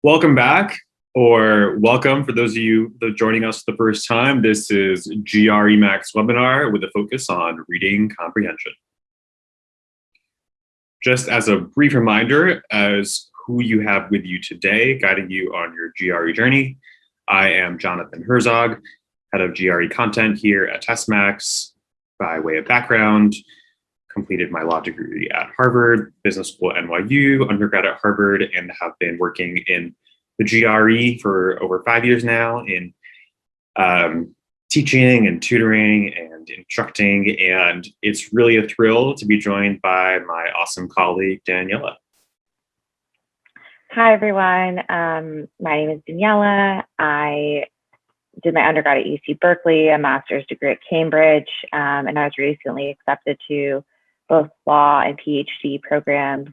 Welcome back, or welcome for those of you that are joining us the first time. This is GREMax webinar with a focus on reading comprehension. Just as a brief reminder as who you have with you today, guiding you on your GRE journey, I am Jonathan Herzog, head of GRE content here at TestMax. By way of background, completed my law degree at Harvard, business school at NYU, undergrad at Harvard, and have been working in the GRE for over 5 years now in teaching and tutoring and instructing. And it's really a thrill to be joined by my awesome colleague, Daniella. Hi, everyone. My name is Daniella. I did my undergrad at UC Berkeley, a master's degree at Cambridge, and I was recently accepted to both law and PhD programs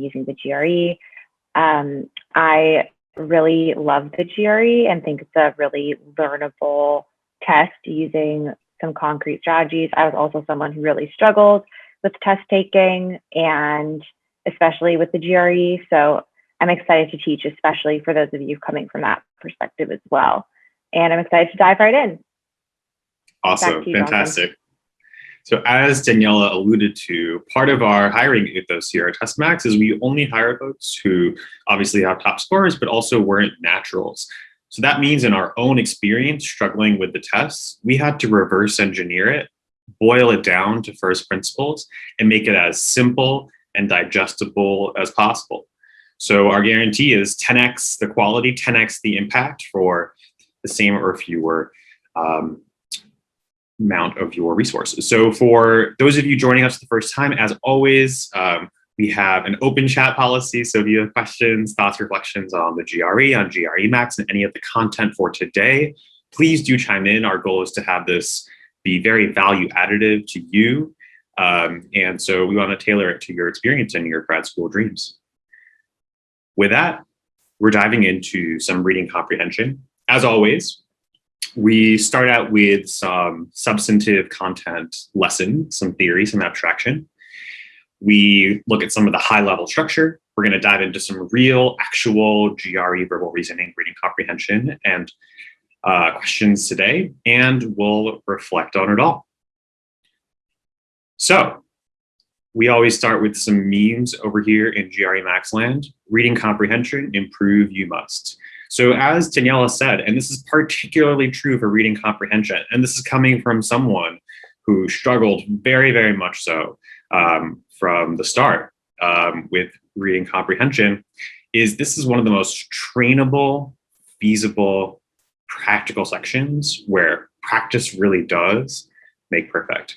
using the GRE. I really love the GRE and think it's a really learnable test using some concrete strategies. I was also someone who really struggled with test taking, and especially with the GRE. So I'm excited to teach, especially for those of you coming from that perspective as well. And I'm excited to dive right in. Awesome, fantastic. So as Daniella alluded to, part of our hiring ethos here at TestMax is we only hire folks who obviously have top scores, but also weren't naturals. So that means in our own experience struggling with the tests, we had to reverse engineer it, boil it down to first principles, and make it as simple and digestible as possible. So our guarantee is 10x the quality, 10x the impact for the same or fewer amount of your resources. So for those of you joining us the first time, as always, we have an open chat policy. So if you have questions, thoughts, reflections on the GRE, on GREMax, and any of the content for today, please do chime in. Our goal is to have this be very value additive to you. And so we want to tailor it to your experience and your grad school dreams. With that, we're diving into some reading comprehension. As always, we start out with some substantive content lesson, some theory, some abstraction. We look at some of the high-level structure. We're going to dive into some real, actual GRE verbal reasoning, reading comprehension, and questions today, and we'll reflect on it all. So we always start with some memes over here in GREMax land. Reading comprehension, improve you must. So as Daniella said, and this is particularly true for reading comprehension, and this is coming from someone who struggled very, very much so from the start with reading comprehension, this is one of the most trainable, feasible, practical sections where practice really does make perfect.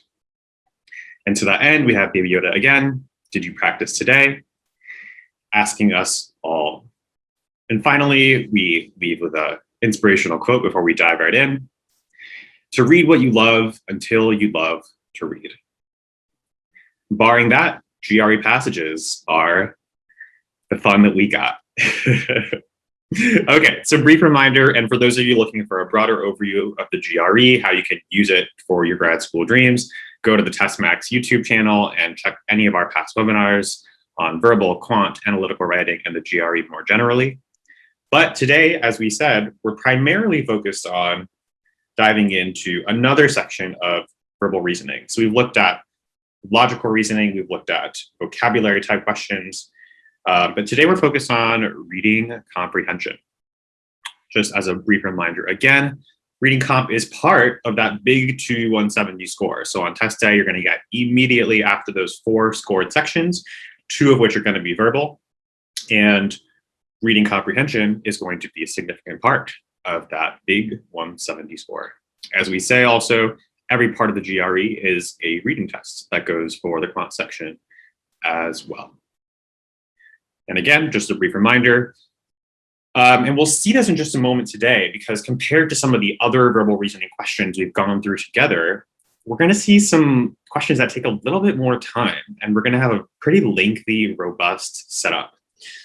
And to that end, we have Baby Yoda again. Did you practice today? Asking us all. And finally, we leave with an inspirational quote before we dive right in. To read what you love until you love to read. Barring that, GRE passages are the fun that we got. Okay, so brief reminder, and for those of you looking for a broader overview of the GRE, how you can use it for your grad school dreams, go to the TestMax YouTube channel and check any of our past webinars on verbal, quant, analytical writing, and the GRE more generally. But today, as we said, we're primarily focused on diving into another section of verbal reasoning. So we've looked at logical reasoning, we've looked at vocabulary type questions, but today we're focused on reading comprehension. Just as a brief reminder, again, reading comp is part of that big 2-170 score. So on test day, you're going to get immediately after those 4 scored sections, 2 of which are going to be verbal, and reading comprehension is going to be a significant part of that big 170 score. As we say also, every part of the GRE is a reading test that goes for the quant section as well. And again, just a brief reminder, and we'll see this in just a moment today, because compared to some of the other verbal reasoning questions we've gone through together, we're going to see some questions that take a little bit more time, and we're going to have a pretty lengthy, robust setup.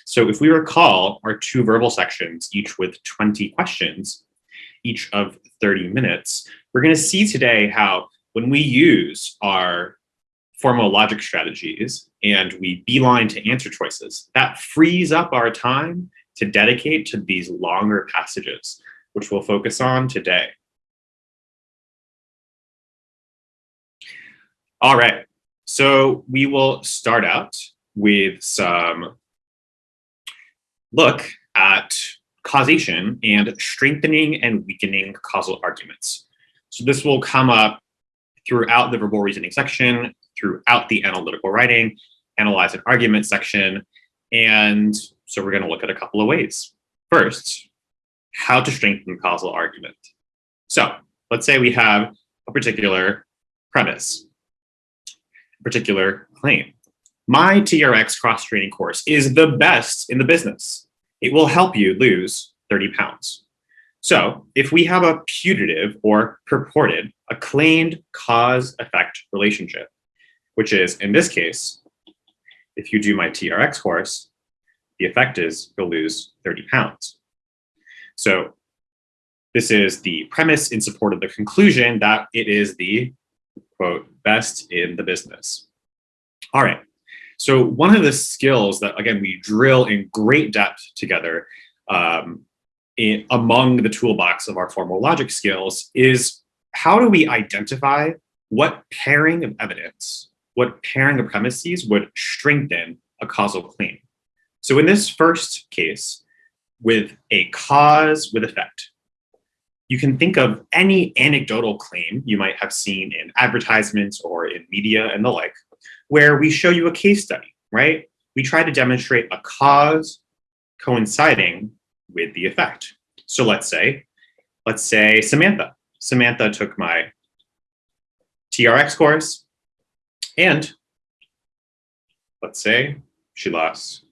So if we recall our 2 verbal sections, each with 20 questions, each of 30 minutes, we're going to see today how when we use our formal logic strategies and we beeline to answer choices, that frees up our time to dedicate to these longer passages, which we'll focus on today. All right, so we will start out with some look at causation and strengthening and weakening causal arguments. So this will come up throughout the verbal reasoning section, throughout the analytical writing, analyze and argument section. And so we're going to look at a couple of ways. First, how to strengthen causal argument. So let's say we have a particular premise, a particular claim. My TRX cross-training course is the best in the business. It will help you lose 30 pounds. So if we have a putative or purported, a claimed cause-effect relationship, which is, in this case, if you do my TRX course, the effect is you'll lose 30 pounds. So this is the premise in support of the conclusion that it is the, quote, best in the business. All right. So one of the skills that, again, we drill in great depth together among the toolbox of our formal logic skills is how do we identify what pairing of evidence, what pairing of premises would strengthen a causal claim. So in this first case, with a cause with effect, you can think of any anecdotal claim you might have seen in advertisements or in media and the like, where we show you a case study, right? We try to demonstrate a cause coinciding with the effect. So let's say Samantha. Samantha took my TRX course, and let's say she lost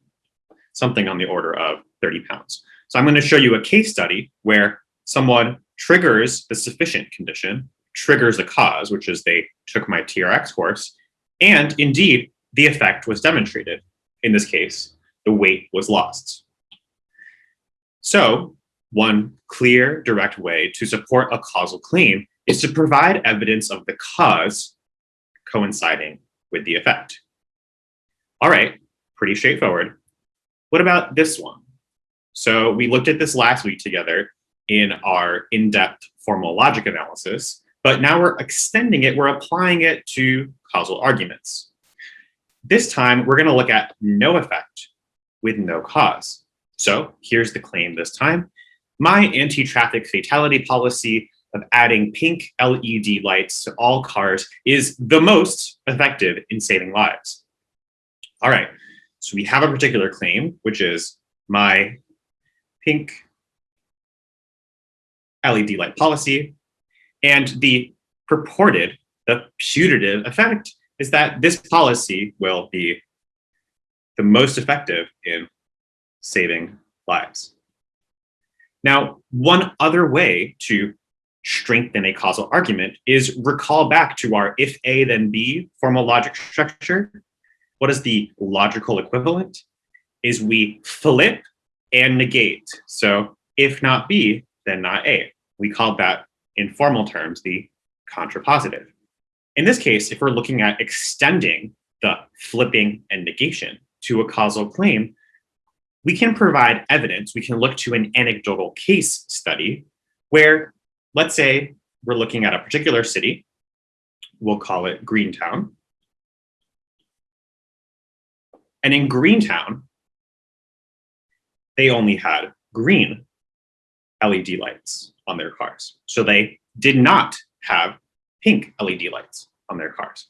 something on the order of 30 pounds. So I'm going to show you a case study where someone triggers the sufficient condition, triggers a cause, which is they took my TRX course, and indeed, the effect was demonstrated. In this case, the weight was lost. So one clear, direct way to support a causal claim is to provide evidence of the cause coinciding with the effect. All right, pretty straightforward. What about this one? So we looked at this last week together in our in-depth formal logic analysis, but now we're extending it, we're applying it to causal arguments. This time, we're going to look at no effect with no cause. So here's the claim this time. My anti-traffic fatality policy of adding pink LED lights to all cars is the most effective in saving lives. All right, so we have a particular claim, which is my pink LED light policy, and the purported, the putative effect is that this policy will be the most effective in saving lives. Now, one other way to strengthen a causal argument is recall back to our if A then B formal logic structure. What is the logical equivalent? Is we flip and negate. So if not B, then not A. We call that in formal terms the contrapositive. In this case, if we're looking at extending the flipping and negation to a causal claim, we can provide evidence. We can look to an anecdotal case study where, let's say, we're looking at a particular city. We'll call it Greentown. And in Greentown, they only had green LED lights on their cars. So they did not have pink LED lights on their cars.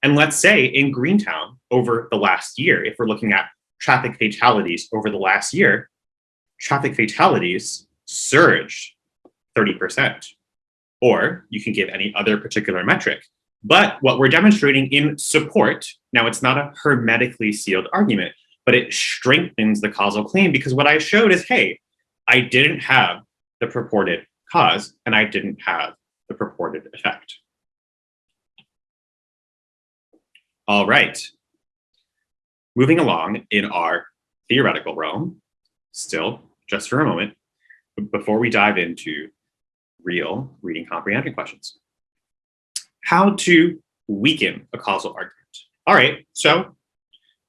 And let's say in Greentown over the last year, if we're looking at traffic fatalities over the last year, traffic fatalities surged 30%. Or you can give any other particular metric. But what we're demonstrating in support, now it's not a hermetically sealed argument, but it strengthens the causal claim because what I showed is, hey, I didn't have the purported cause and I didn't have the purported effect. All right. Moving along in our theoretical realm, still just for a moment, before we dive into real reading comprehension questions. How to weaken a causal argument. All right, so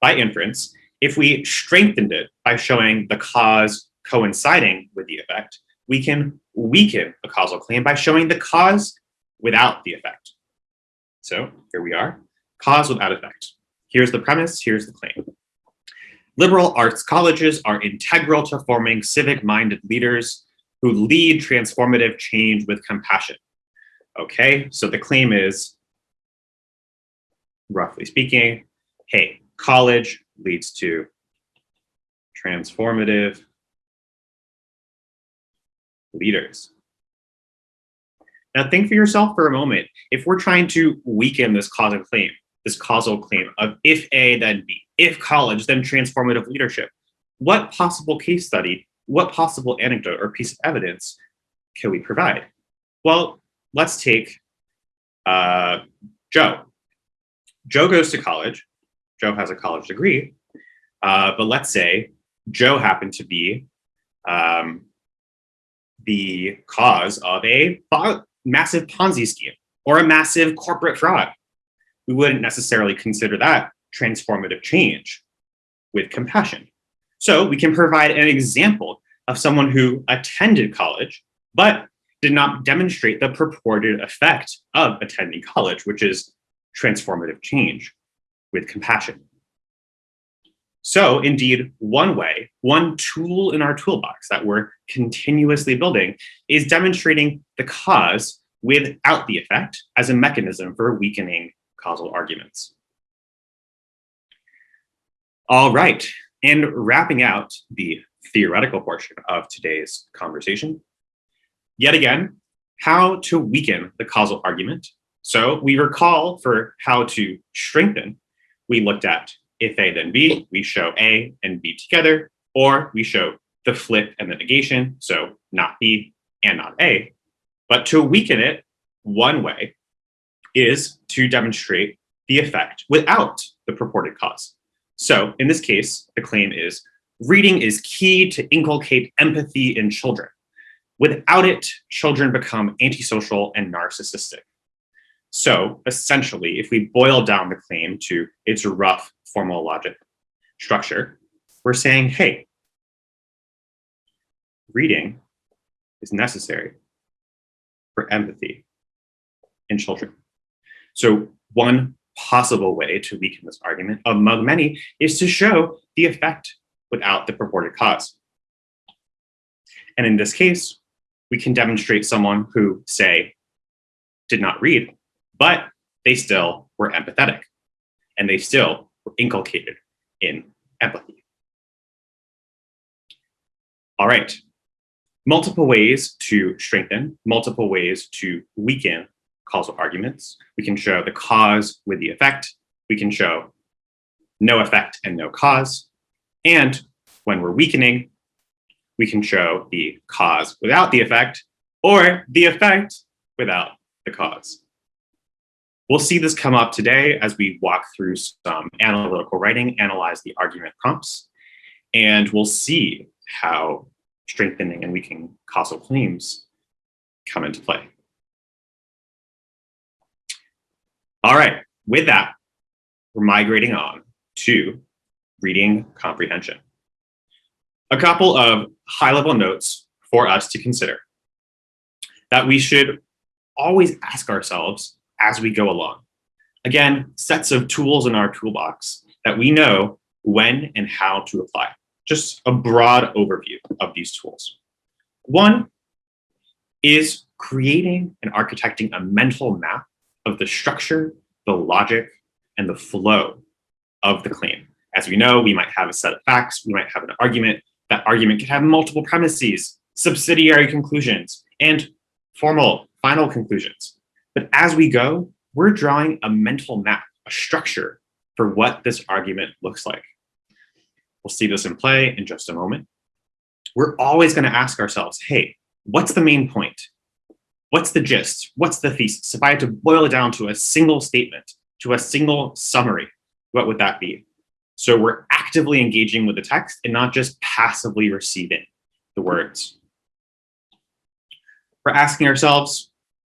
by inference, If we strengthened it by showing the cause coinciding with the effect, we can weaken a causal claim by showing the cause without the effect. So here we are, cause without effect. Here's the premise, here's the claim. Liberal arts colleges are integral to forming civic-minded leaders who lead transformative change with compassion. Okay, so the claim is, roughly speaking, hey, college leads to transformative leaders. Now think for yourself for a moment. If we're trying to weaken this causal claim of if A, then B, if college, then transformative leadership, what possible case study, what possible anecdote or piece of evidence can we provide? Well, let's take Joe. Joe goes to college. Joe has a college degree, but let's say Joe happened to be the cause of a massive Ponzi scheme or a massive corporate fraud. We wouldn't necessarily consider that transformative change with compassion. So we can provide an example of someone who attended college, but did not demonstrate the purported effect of attending college, which is transformative change with compassion. So indeed, one way, one tool in our toolbox that we're continuously building is demonstrating the cause without the effect as a mechanism for weakening causal arguments. All right, and wrapping out the theoretical portion of today's conversation, yet again, how to weaken the causal argument. So we recall for how to strengthen, we looked at if A then B, we show A and B together, or we show the flip and the negation, so not B and not A. But to weaken it, one way is to demonstrate the effect without the purported cause. So in this case, the claim is reading is key to inculcate empathy in children. Without it, children become antisocial and narcissistic. So essentially, if we boil down the claim to its rough formal logic structure, we're saying, hey, reading is necessary for empathy in children. So one possible way to weaken this argument among many is to show the effect without the purported cause. And in this case, we can demonstrate someone who, say, did not read, but they still were empathetic, and they still were inculcated in empathy. All right, multiple ways to strengthen, multiple ways to weaken causal arguments. We can show the cause with the effect. We can show no effect and no cause. And when we're weakening, we can show the cause without the effect or the effect without the cause. We'll see this come up today as we walk through some analytical writing, analyze the argument prompts, and we'll see how strengthening and weakening causal claims come into play. All right, with that, we're migrating on to reading comprehension. A couple of high-level notes for us to consider that we should always ask ourselves as we go along. Again, sets of tools in our toolbox that we know when and how to apply. Just a broad overview of these tools. One is creating and architecting a mental map of the structure, the logic, and the flow of the claim. As we know, we might have a set of facts, we might have an argument. That argument can have multiple premises, subsidiary conclusions, and formal final conclusions. But as we go, we're drawing a mental map, a structure for what this argument looks like. We'll see this in play in just a moment. We're always going to ask ourselves, hey, what's the main point? What's the gist? What's the thesis? If I had to boil it down to a single statement, to a single summary, what would that be? So we're actively engaging with the text and not just passively receiving the words. We're asking ourselves,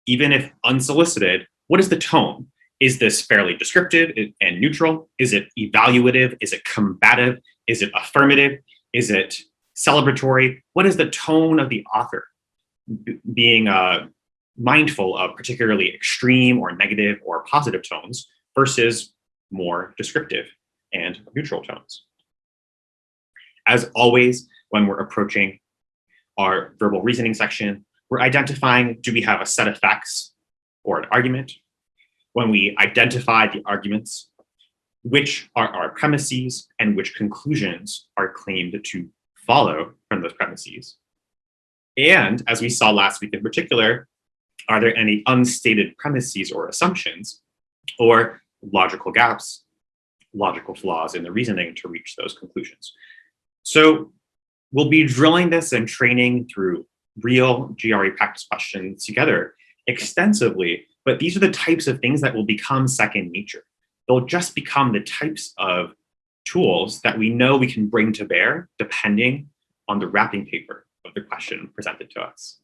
even if unsolicited, what is the tone? Is this fairly descriptive and neutral? Is it evaluative? Is it combative? Is it affirmative? Is it celebratory? What is the tone of the author? Being mindful of particularly extreme or negative or positive tones versus more descriptive and neutral tones. As always, when we're approaching our verbal reasoning section, we're identifying, do we have a set of facts or an argument? When we identify the arguments, which are our premises and which conclusions are claimed to follow from those premises? And as we saw last week in particular, are there any unstated premises or assumptions or logical gaps, logical flaws in the reasoning to reach those conclusions? So we'll be drilling this and training through real GRE practice questions together extensively, but these are the types of things that will become second nature. They'll just become the types of tools that we know we can bring to bear depending on the wrapping paper of the question presented to us.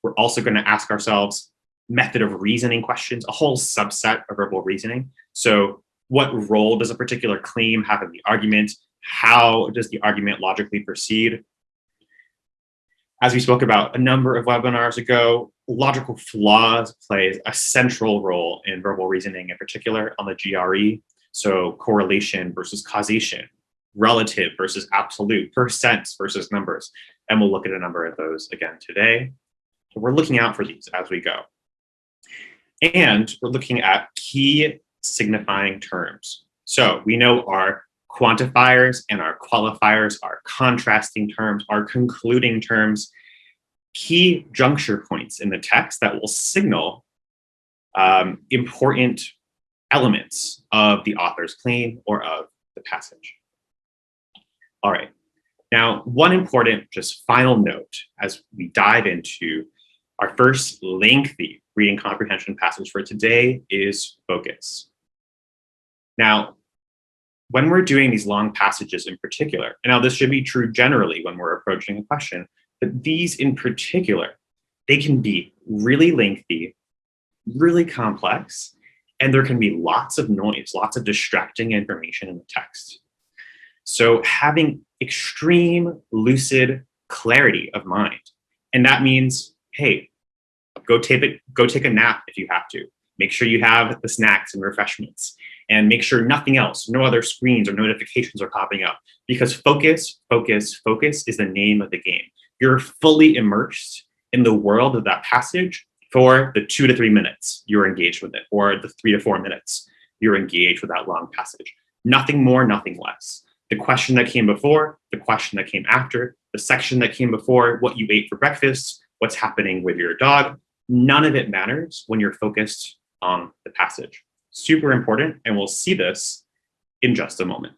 We're also going to ask ourselves method of reasoning questions, a whole subset of verbal reasoning. So what role does a particular claim have in the argument? How does the argument logically proceed? As we spoke about a number of webinars ago, logical flaws plays a central role in verbal reasoning, in particular on the GRE. So correlation versus causation, relative versus absolute, percents versus numbers. And we'll look at a number of those again today. So we're looking out for these as we go. And we're looking at key signifying terms. So we know our quantifiers and our qualifiers, our contrasting terms, our concluding terms, key juncture points in the text that will signal important elements of the author's claim or of the passage. All right. Now, one important just final note as we dive into our first lengthy reading comprehension passage for today is focus. Now, when we're doing these long passages in particular, and now this should be true generally when we're approaching a question, but these in particular, they can be really lengthy, really complex, and there can be lots of noise, lots of distracting information in the text. So having extreme lucid clarity of mind, and that means, hey, go take a nap if you have to. Make sure you have the snacks and refreshments, and make sure nothing else, no other screens or notifications are popping up, because focus, focus, focus is the name of the game. You're fully immersed in the world of that passage for the 2 to 3 minutes you're engaged with it, or the 3 to 4 minutes you're engaged with that long passage. Nothing more, nothing less. The question that came before, the question that came after, the section that came before, what you ate for breakfast, what's happening with your dog, none of it matters when you're focused on the passage. Super important, and we'll see this in just a moment.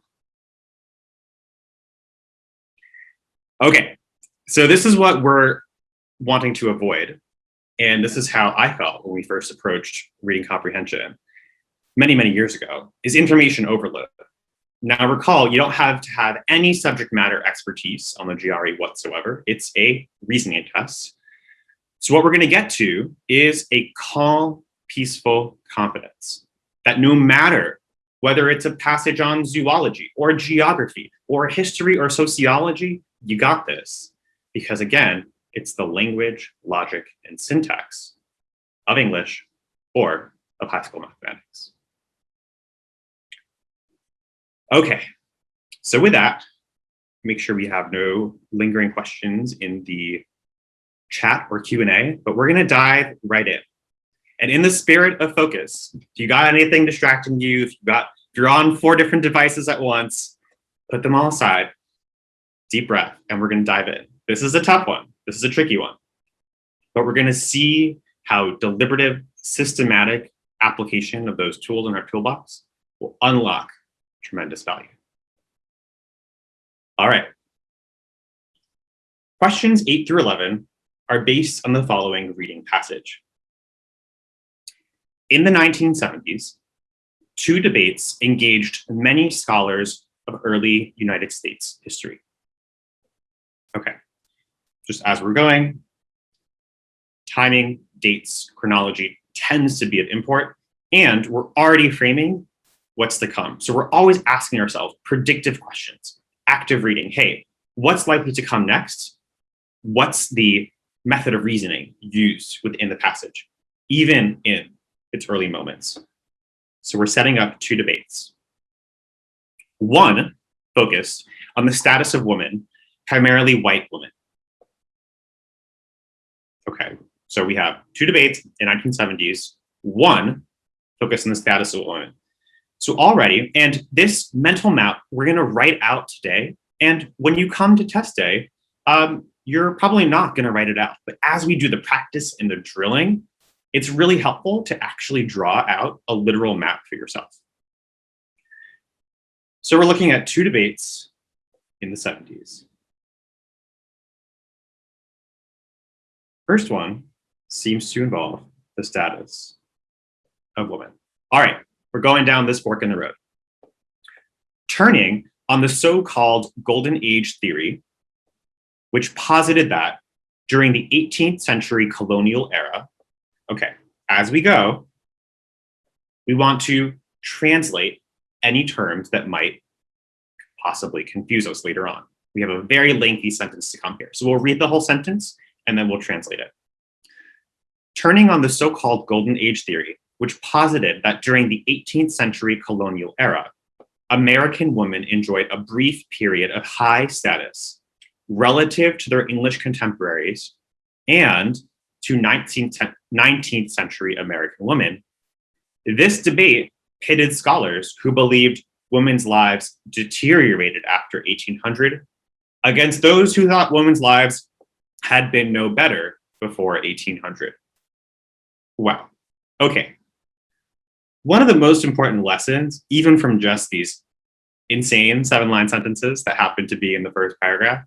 Okay, so this is what we're wanting to avoid, and this is how I felt when we first approached reading comprehension many, many years ago, is information overload. Now recall, you don't have to have any subject matter expertise on the GRE whatsoever. It's a reasoning test. So what we're going to get to is a calm, peaceful confidence that no matter whether it's a passage on zoology or geography or history or sociology, you got this. Because again, it's the language, logic, and syntax of English or of high school mathematics. Okay, so with that, make sure we have no lingering questions in the chat or Q&A, but we're gonna dive right in. And in the spirit of focus, if you got anything distracting you, if you're on 4 different devices at once, put them all aside, deep breath, and we're gonna dive in. This is a tough one, this is a tricky one, but we're gonna see how deliberative, systematic application of those tools in our toolbox will unlock tremendous value. All right. Questions 8 through 11 are based on the following reading passage. In the 1970s, 2 debates engaged many scholars of early United States history. Okay, just as we're going, timing, dates, chronology tends to be of import, and we're already framing what's to come. So we're always asking ourselves predictive questions. active reading. Hey, what's likely to come next? What's the method of reasoning used within the passage, even in its early moments? So we're setting up two debates. One focused on the status of women, primarily white women. Okay, so we have two debates in 1970s, one focused on the status of women. So already, and this mental map we're going to write out today. And when you come to test day, you're probably not going to write it out. But as we do the practice and the drilling, it's really helpful to actually draw out a literal map for yourself. So we're looking at two debates in the 70s. First one seems to involve the status of women. All right, we're going down this fork in the road. Turning on the so-called Golden Age theory, which posited that during the 18th century colonial era, okay, as we go, we want to translate any terms that might possibly confuse us later on. We have a very lengthy sentence to come here. So we'll read the whole sentence and then we'll translate it. Turning on the so-called Golden Age theory, which posited that during the 18th century colonial era, American women enjoyed a brief period of high status relative to their English contemporaries and to 19th century American women. This debate pitted scholars who believed women's lives deteriorated after 1800 against those who thought women's lives had been no better before 1800. Wow. Okay. One of the most important lessons, even from just these insane 7-line sentences that happen to be in the first paragraph,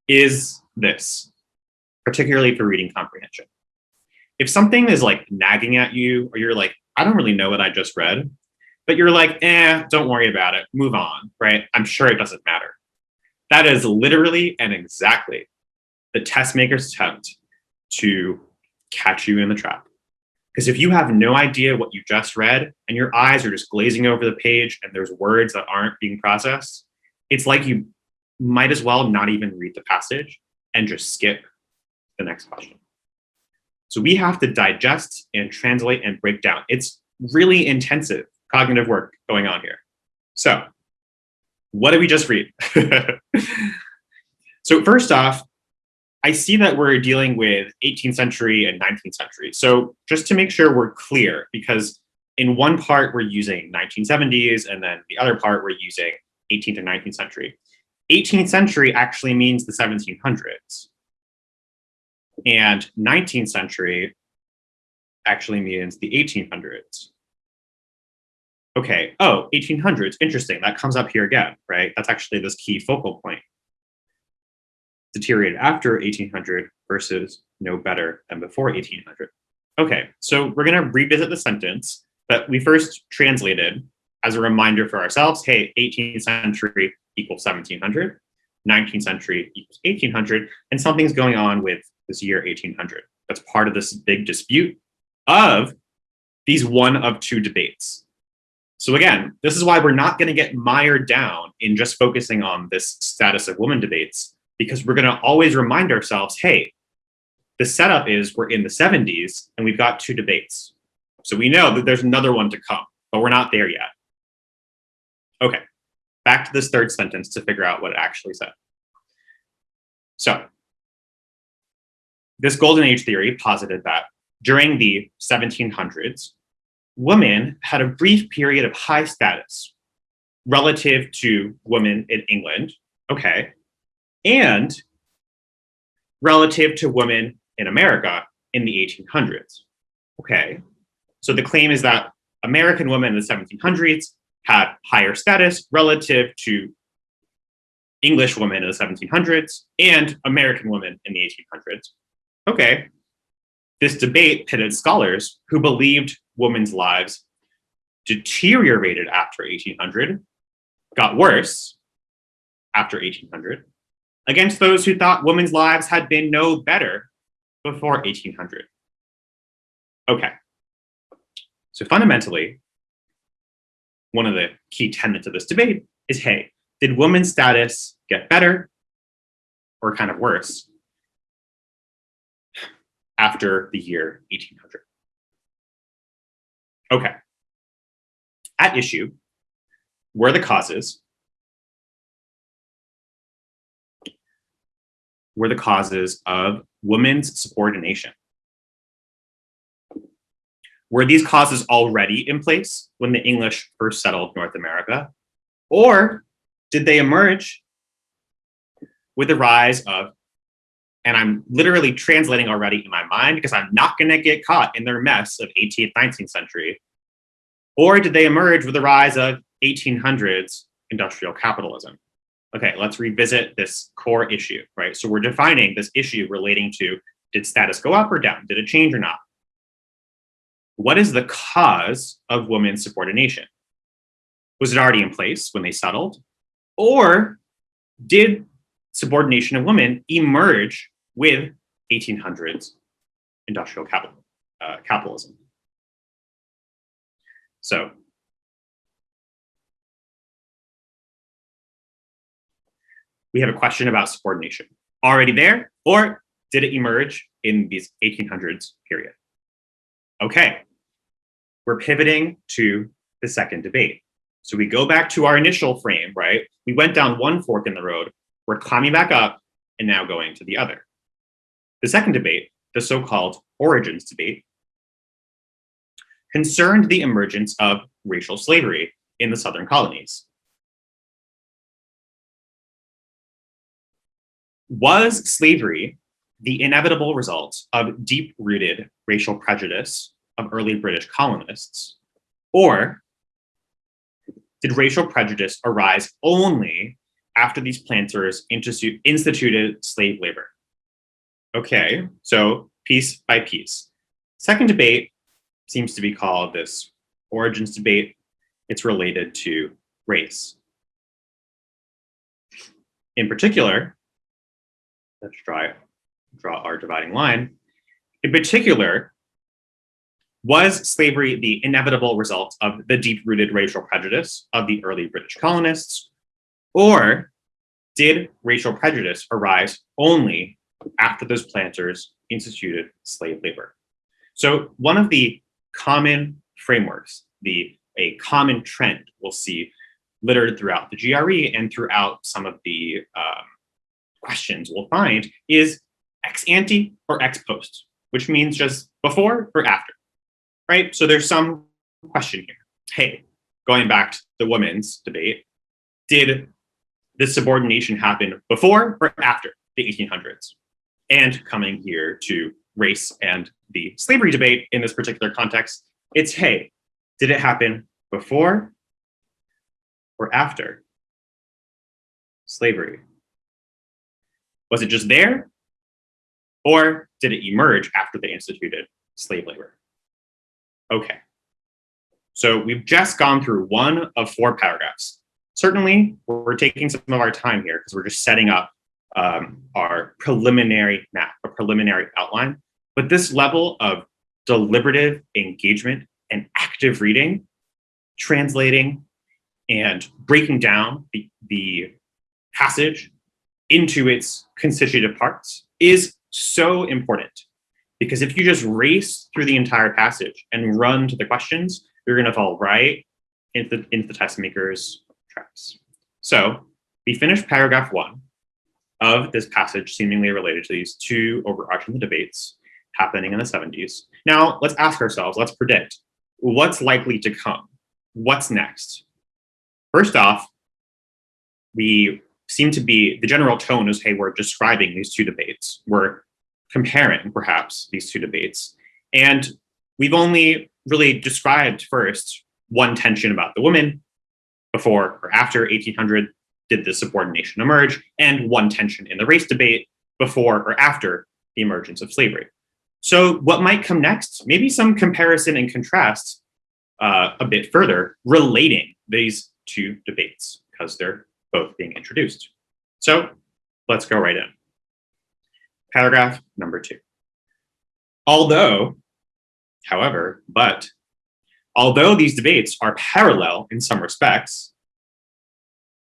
is this, particularly for reading comprehension. If something is like nagging at you, or you're like, I don't really know what I just read, but you're like, don't worry about it, move on, right? I'm sure it doesn't matter. That is literally and exactly the test maker's attempt to catch you in the trap. Because if you have no idea what you just read and your eyes are just glazing over the page and there's words that aren't being processed, it's like you might as well not even read the passage and just skip the next question. So we have to digest and translate and break down. It's really intensive cognitive work going on here. So what did we just read? So first off, I see that we're dealing with 18th century and 19th century. So just to make sure we're clear, because in one part we're using 1970s and then the other part we're using 18th and 19th century. 18th century actually means the 1700s. And 19th century actually means the 1800s. Okay, 1800s, interesting. That comes up here again, right? That's actually this key focal point. Deteriorated after 1800 versus no better than before 1800. Okay, so we're gonna revisit the sentence that we first translated as a reminder for ourselves. Hey, 18th century equals 1700, 19th century equals 1800, and something's going on with this year 1800. That's part of this big dispute of these one of two debates. So again, this is why we're not gonna get mired down in just focusing on this status of women debates, because we're gonna always remind ourselves, hey, the setup is we're in the 70s and we've got two debates. So we know that there's another one to come, but we're not there yet. Okay, back to this third sentence to figure out what it actually said. So this Golden Age theory posited that during the 1700s, women had a brief period of high status relative to women in England, okay, and relative to women in America in the 1800s. Okay, so the claim is that American women in the 1700s had higher status relative to English women in the 1700s and American women in the 1800s. Okay, this debate pitted scholars who believed women's lives deteriorated after 1800, got worse after 1800, against those who thought women's lives had been no better before 1800. Okay, so fundamentally, one of the key tenets of this debate is, hey, did women's status get better or kind of worse after the year 1800. Okay. At issue were the causes of women's subordination. Were these causes already in place when the English first settled North America? Or did they emerge with the rise of, and I'm literally translating already in my mind because I'm not going to get caught in their mess of 18th, 19th century, or did they emerge with the rise of 1800s industrial capitalism? Okay, let's revisit this core issue, right? So we're defining this issue relating to, did status go up or down? Did it change or not? What is the cause of women's subordination? Was it already in place when they settled? Or did subordination of women emerge with 1800s industrial capitalism? So we have a question about subordination. Already there, or did it emerge in these 1800s period? Okay, we're pivoting to the second debate. So we go back to our initial frame, right? We went down one fork in the road, we're climbing back up and now going to the other. The second debate, the so-called origins debate, concerned the emergence of racial slavery in the Southern colonies. Was slavery the inevitable result of deep-rooted racial prejudice of early British colonists, or did racial prejudice arise only after these planters instituted slave labor? Okay, so piece by piece. Second debate seems to be called this origins debate. It's related to race. In particular, let's draw our dividing line. In particular, was slavery the inevitable result of the deep-rooted racial prejudice of the early British colonists, or did racial prejudice arise only after those planters instituted slave labor? So one of the common frameworks, a common trend we'll see littered throughout the GRE and throughout some of the questions we'll find is ex ante or ex post, which means just before or after, right? So there's some question here. Hey, going back to the women's debate, did this subordination happen before or after the 1800s? And coming here to race and the slavery debate in this particular context, it's, hey, did it happen before or after slavery? Was it just there? Or did it emerge after they instituted slave labor? Okay. So we've just gone through one of 4 paragraphs. Certainly, we're taking some of our time here because we're just setting up our preliminary map, a preliminary outline. But this level of deliberative engagement and active reading, translating and breaking down the passage into its constitutive parts is so important, because if you just race through the entire passage and run to the questions, you're going to fall right into the test maker's traps. So we finished paragraph 1 of this passage seemingly related to these 2 overarching debates happening in the 70s. Now let's ask ourselves, let's predict what's likely to come. What's next? First off, the general tone is, hey, we're describing these 2 debates. We're comparing perhaps these 2 debates. And we've only really described first one tension about the women before or after 1800, did the subordination emerge, and one tension in the race debate before or after the emergence of slavery. So what might come next? Maybe some comparison and contrast a bit further, relating these 2 debates, because they're both being introduced. So let's go right in. Paragraph number 2. Although these debates are parallel in some respects,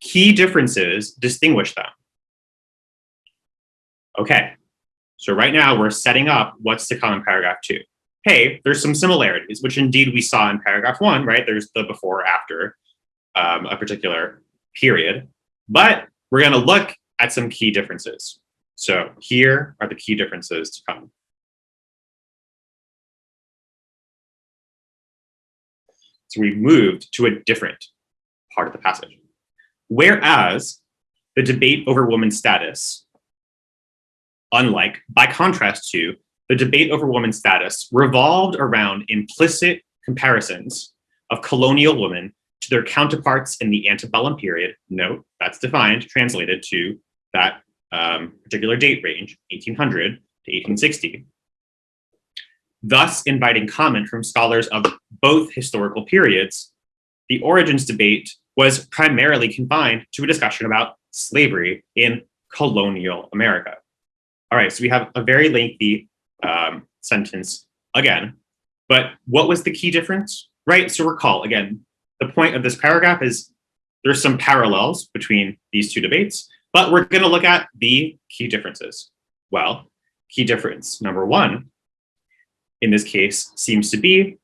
key differences distinguish them. Okay, so right now we're setting up what's to come in paragraph 2. Hey, there's some similarities, which indeed we saw in paragraph 1, right? There's the before or after a particular period, but we're going to look at some key differences. So here are the key differences to come. So we've moved to a different part of the passage. Whereas the debate over women's status, unlike, by contrast to, the debate over women's status revolved around implicit comparisons of colonial women to their counterparts in the antebellum period. Note, that's defined, translated to that particular date range, 1800 to 1860. Thus inviting comment from scholars of both historical periods. The origins debate was primarily confined to a discussion about slavery in colonial America. All right, so we have a very lengthy sentence again, but what was the key difference, right? So recall, again, the point of this paragraph is there's some parallels between these two debates, but we're gonna look at the key differences. Well, key difference number 1, in this case, seems to be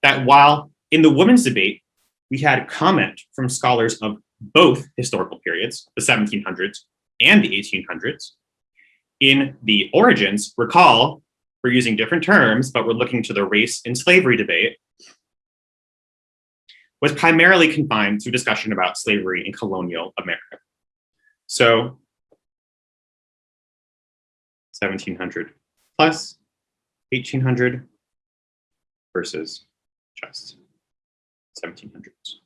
that while in the women's debate, we had comment from scholars of both historical periods, the 1700s and the 1800s, in the origins, recall, we're using different terms, but we're looking to the race and slavery debate, was primarily confined to discussion about slavery in colonial America. So 1700 plus 1800 versus just 1700s.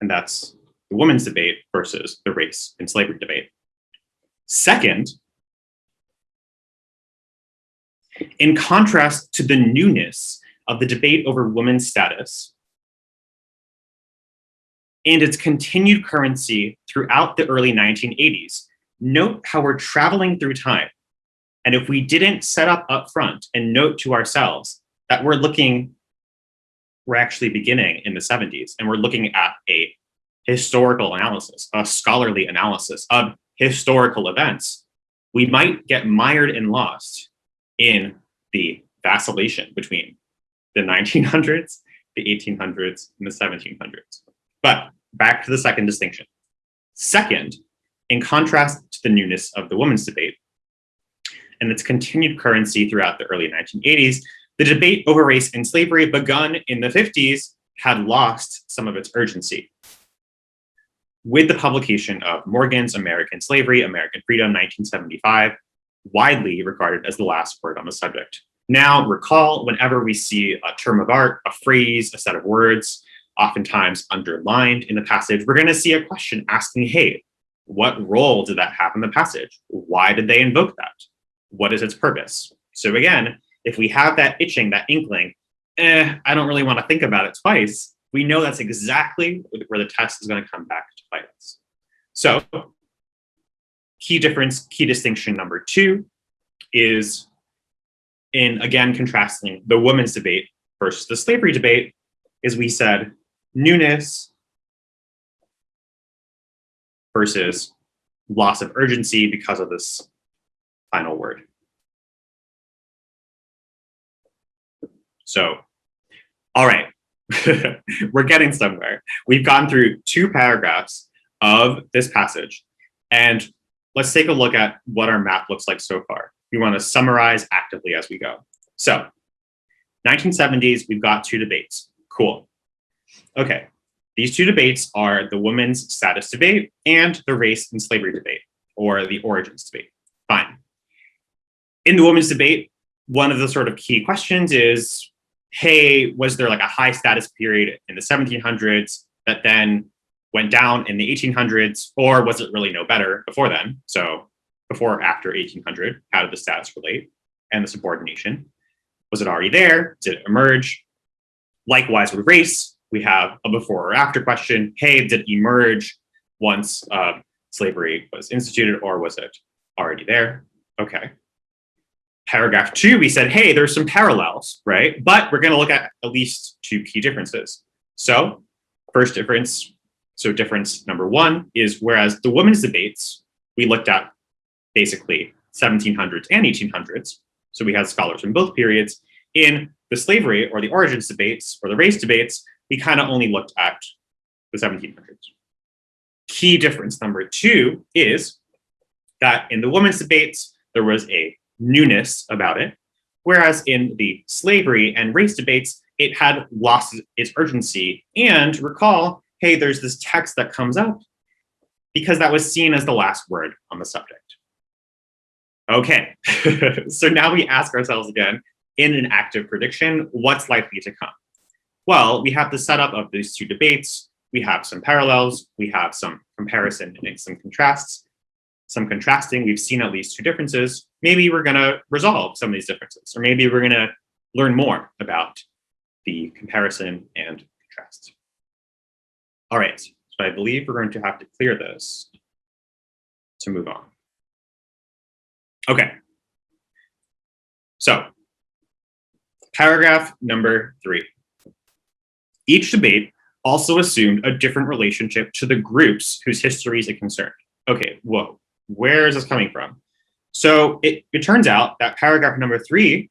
And that's the women's debate versus the race and slavery debate. Second, in contrast to the newness of the debate over women's status and its continued currency throughout the early 1980s, note how we're traveling through time. And if we didn't set up front and note to ourselves that we're actually beginning in the 70s, and we're looking at a historical analysis, a scholarly analysis of historical events, we might get mired and lost in the vacillation between the 1900s, the 1800s, and the 1700s. But back to the second distinction. Second, in contrast to the newness of the women's debate and its continued currency throughout the early 1980s, the debate over race and slavery begun in the 50s had lost some of its urgency. With the publication of Morgan's American Slavery, American Freedom, 1975, widely regarded as the last word on the subject. Now, recall, whenever we see a term of art, a phrase, a set of words, oftentimes underlined in the passage, we're going to see a question asking, hey, what role did that have in the passage? Why did they invoke that? What is its purpose? So again, if we have that itching, that inkling, I don't really want to think about it twice, we know that's exactly where the test is going to come back to bite us. So key difference, key distinction number 2 is in, again, contrasting the women's debate versus the slavery debate, is we said newness versus loss of urgency because of this final word. So, all right, we're getting somewhere. We've gone through 2 paragraphs of this passage, and let's take a look at what our map looks like so far. We want to summarize actively as we go. So, 1970s, we've got 2 debates. Cool. Okay, these 2 debates are the women's status debate and the race and slavery debate, or the origins debate. Fine. In the women's debate, one of the sort of key questions is, hey, was there like a high status period in the 1700s that then went down in the 1800s, or was it really no better before then? So before or after 1800, how did the status relate? And the subordination, was it already there? Did it emerge? Likewise with race, we have a before or after question. Hey, did it emerge once slavery was instituted, or was it already there? Okay. Paragraph 2, we said, hey, there's some parallels, right? But we're going to look at least 2 key differences. So first difference, So difference number one is whereas the women's debates, we looked at basically 1700s and 1800s. So we had scholars from both periods. In the slavery or the origins debates or the race debates, we kind of only looked at the 1700s. Key difference number two is that in the women's debates, there was a newness about it, whereas in the slavery and race debates, it had lost its urgency. And recall, hey, there's this text that comes up because that was seen as the last word on the subject. Okay, so now we ask ourselves again, in an active prediction, what's likely to come? Well, we have the setup of these two debates. We have some parallels. We have some comparison and some contrasts, some contrasting. We've seen at least two differences. Maybe we're going to resolve some of these differences, or maybe we're going to learn more about the comparison and contrast. All right, so I believe we're going to have to clear this to move on. Okay, so paragraph number 3. Each debate also assumed a different relationship to the groups whose histories it concerned. Okay, whoa, where is this coming from? So it turns out that paragraph number 3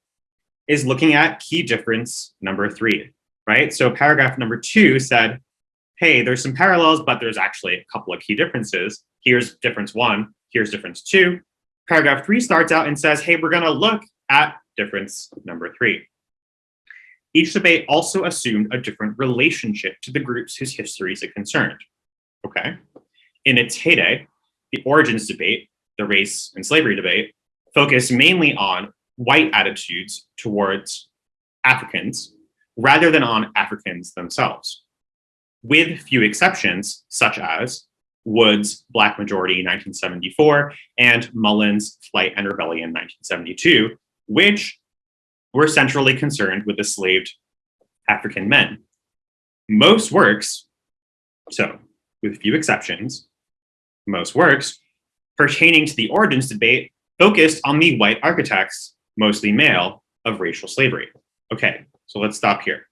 is looking at key difference number 3, right? So paragraph number 2 said, hey, there's some parallels, but there's actually a couple of key differences. Here's difference 1, here's difference 2. Paragraph 3 starts out and says, hey, we're gonna look at difference number 3. Each debate also assumed a different relationship to the groups whose histories it concerned. Okay. In its heyday, the origins debate, the race and slavery debate, focused mainly on white attitudes towards Africans rather than on Africans themselves, with few exceptions, such as Wood's Black Majority 1974 and Mullen's Flight and Rebellion 1972, which were centrally concerned with enslaved African men. Most works, so with few exceptions, most works pertaining to the origins debate focused on the white architects, mostly male, of racial slavery. Okay, so let's stop here.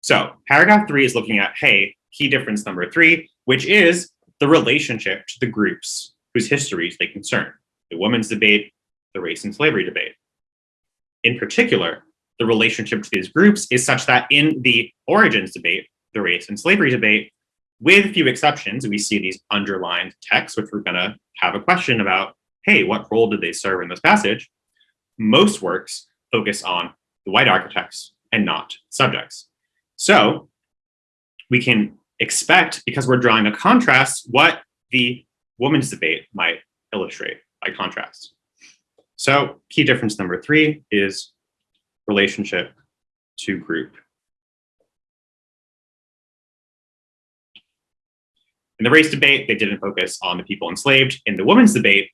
So paragraph 3 is looking at, hey, key difference number 3, which is the relationship to the groups whose histories they concern, the women's debate, the race and slavery debate. In particular, the relationship to these groups is such that in the origins debate, the race and slavery debate, with few exceptions, we see these underlined texts, which we're gonna have a question about, hey, what role did they serve in this passage? Most works focus on the white architects and not subjects. So we can expect, because we're drawing a contrast, what the women's debate might illustrate by contrast. So key difference number 3 is relationship to group. In the race debate, they didn't focus on the people enslaved. In the women's debate,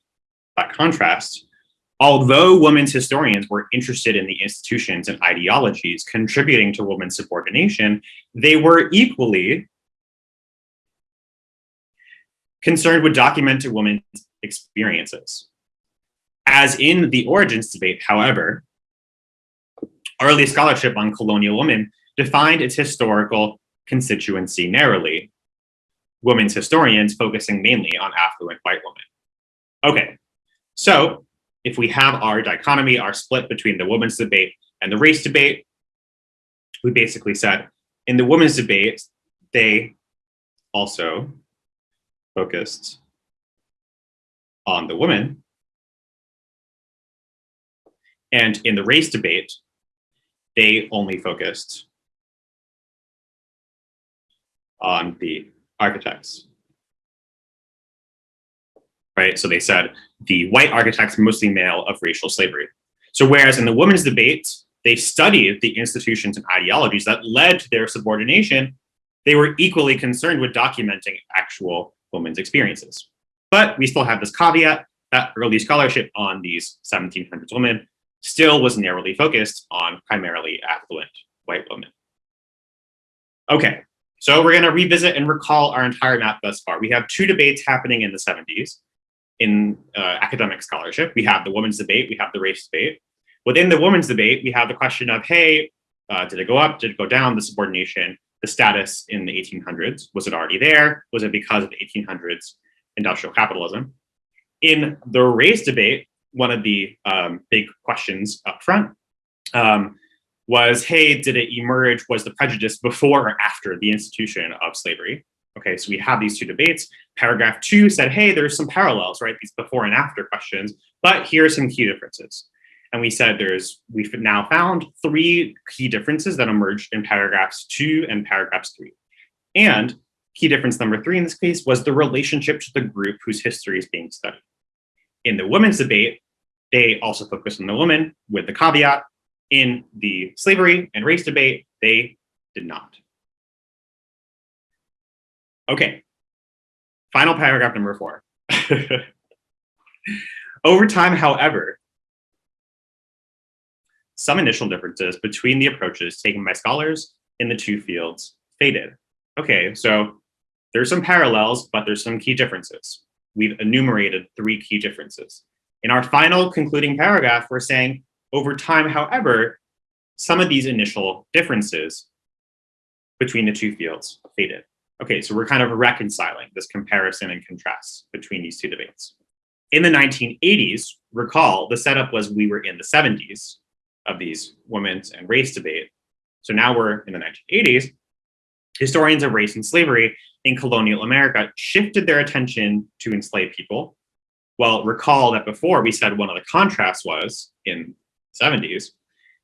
by contrast, although women's historians were interested in the institutions and ideologies contributing to women's subordination, they were equally concerned with documented women's experiences. As in the origins debate, however, early scholarship on colonial women defined its historical constituency narrowly, women's historians focusing mainly on affluent white women. Okay, so if we have our dichotomy, our split between the women's debate and the race debate, we basically said in the women's debate, they also focused on the women. And in the race debate, they only focused on the architects. Right? So they said the white architects, mostly male, of racial slavery. So whereas in the women's debate, they studied the institutions and ideologies that led to their subordination, they were equally concerned with documenting actual women's experiences. But we still have this caveat that early scholarship on these 1700s women still was narrowly focused on primarily affluent white women. Okay, so we're gonna revisit and recall our entire map thus far. We have 2 debates happening in the 70s in academic scholarship. We have the women's debate, we have the race debate. Within the women's debate, we have the question of, hey, did it go up, did it go down, the subordination the status in the 1800s? Was it already there? Was it because of the 1800s industrial capitalism? In the race debate, one of the big questions up front was, hey, did it emerge? Was the prejudice before or after the institution of slavery? Okay, so we have these two debates. Paragraph 2 said, hey, there's some parallels, right? These before and after questions, but here are some key differences. And we said we've now found 3 key differences that emerged in paragraphs 2 and paragraphs 3. And key difference number 3 in this case was the relationship to the group whose history is being studied. In the women's debate, they also focused on the woman with the caveat. In the slavery and race debate, they did not. Okay, final paragraph number 4. Over time, however, some initial differences between the approaches taken by scholars in the 2 fields faded. Okay, so there's some parallels, but there's some key differences. We've enumerated 3 key differences. In our final concluding paragraph, we're saying, over time, however, some of these initial differences between the 2 fields faded. Okay, so we're kind of reconciling this comparison and contrast between these 2 debates. In the 1980s, recall, the setup was we were in the 70s of these women's and race debate. So now we're in the 1980s. Historians of race and slavery in colonial America shifted their attention to enslaved people. Well, recall that before we said one of the contrasts was in the 70s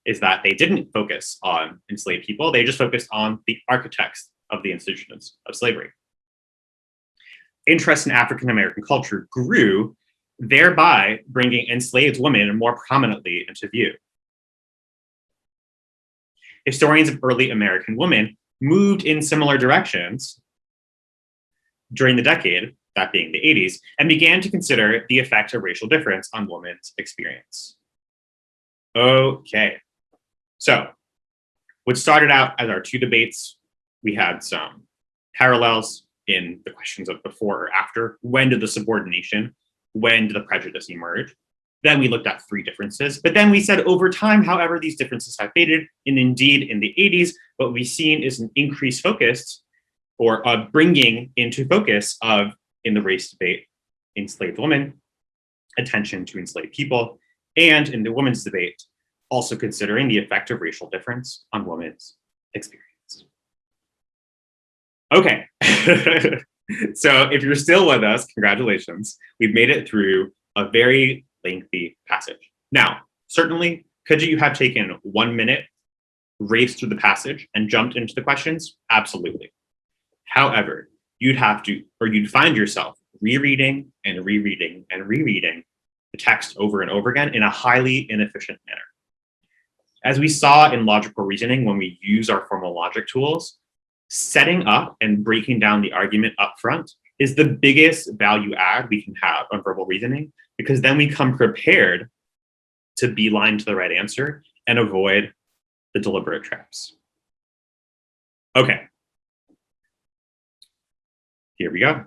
is that they didn't focus on enslaved people. They just focused on the architects of the institutions of slavery. Interest in African American culture grew, thereby bringing enslaved women more prominently into view. Historians of early American women moved in similar directions during the decade, that being the 80s, and began to consider the effect of racial difference on women's experience. Okay, so what started out as our 2 debates, we had some parallels in the questions of before or after. When did the subordination, when did the prejudice emerge? Then we looked at 3 differences, but then we said over time, however, these differences have faded, and indeed in the 80s, what we've seen is an increased focus or a bringing into focus of, in the race debate, enslaved women, attention to enslaved people, and in the women's debate, also considering the effect of racial difference on women's experience. Okay, so if you're still with us, congratulations. We've made it through a very lengthy passage. Now, certainly, could you have taken 1 minute, raced through the passage, and jumped into the questions? Absolutely. However, you'd find yourself rereading and rereading and rereading the text over and over again in a highly inefficient manner. As we saw in logical reasoning, when we use our formal logic tools, setting up and breaking down the argument up front is the biggest value add we can have on verbal reasoning, because then we come prepared to beeline to the right answer and avoid the deliberate traps. Okay. Here we go.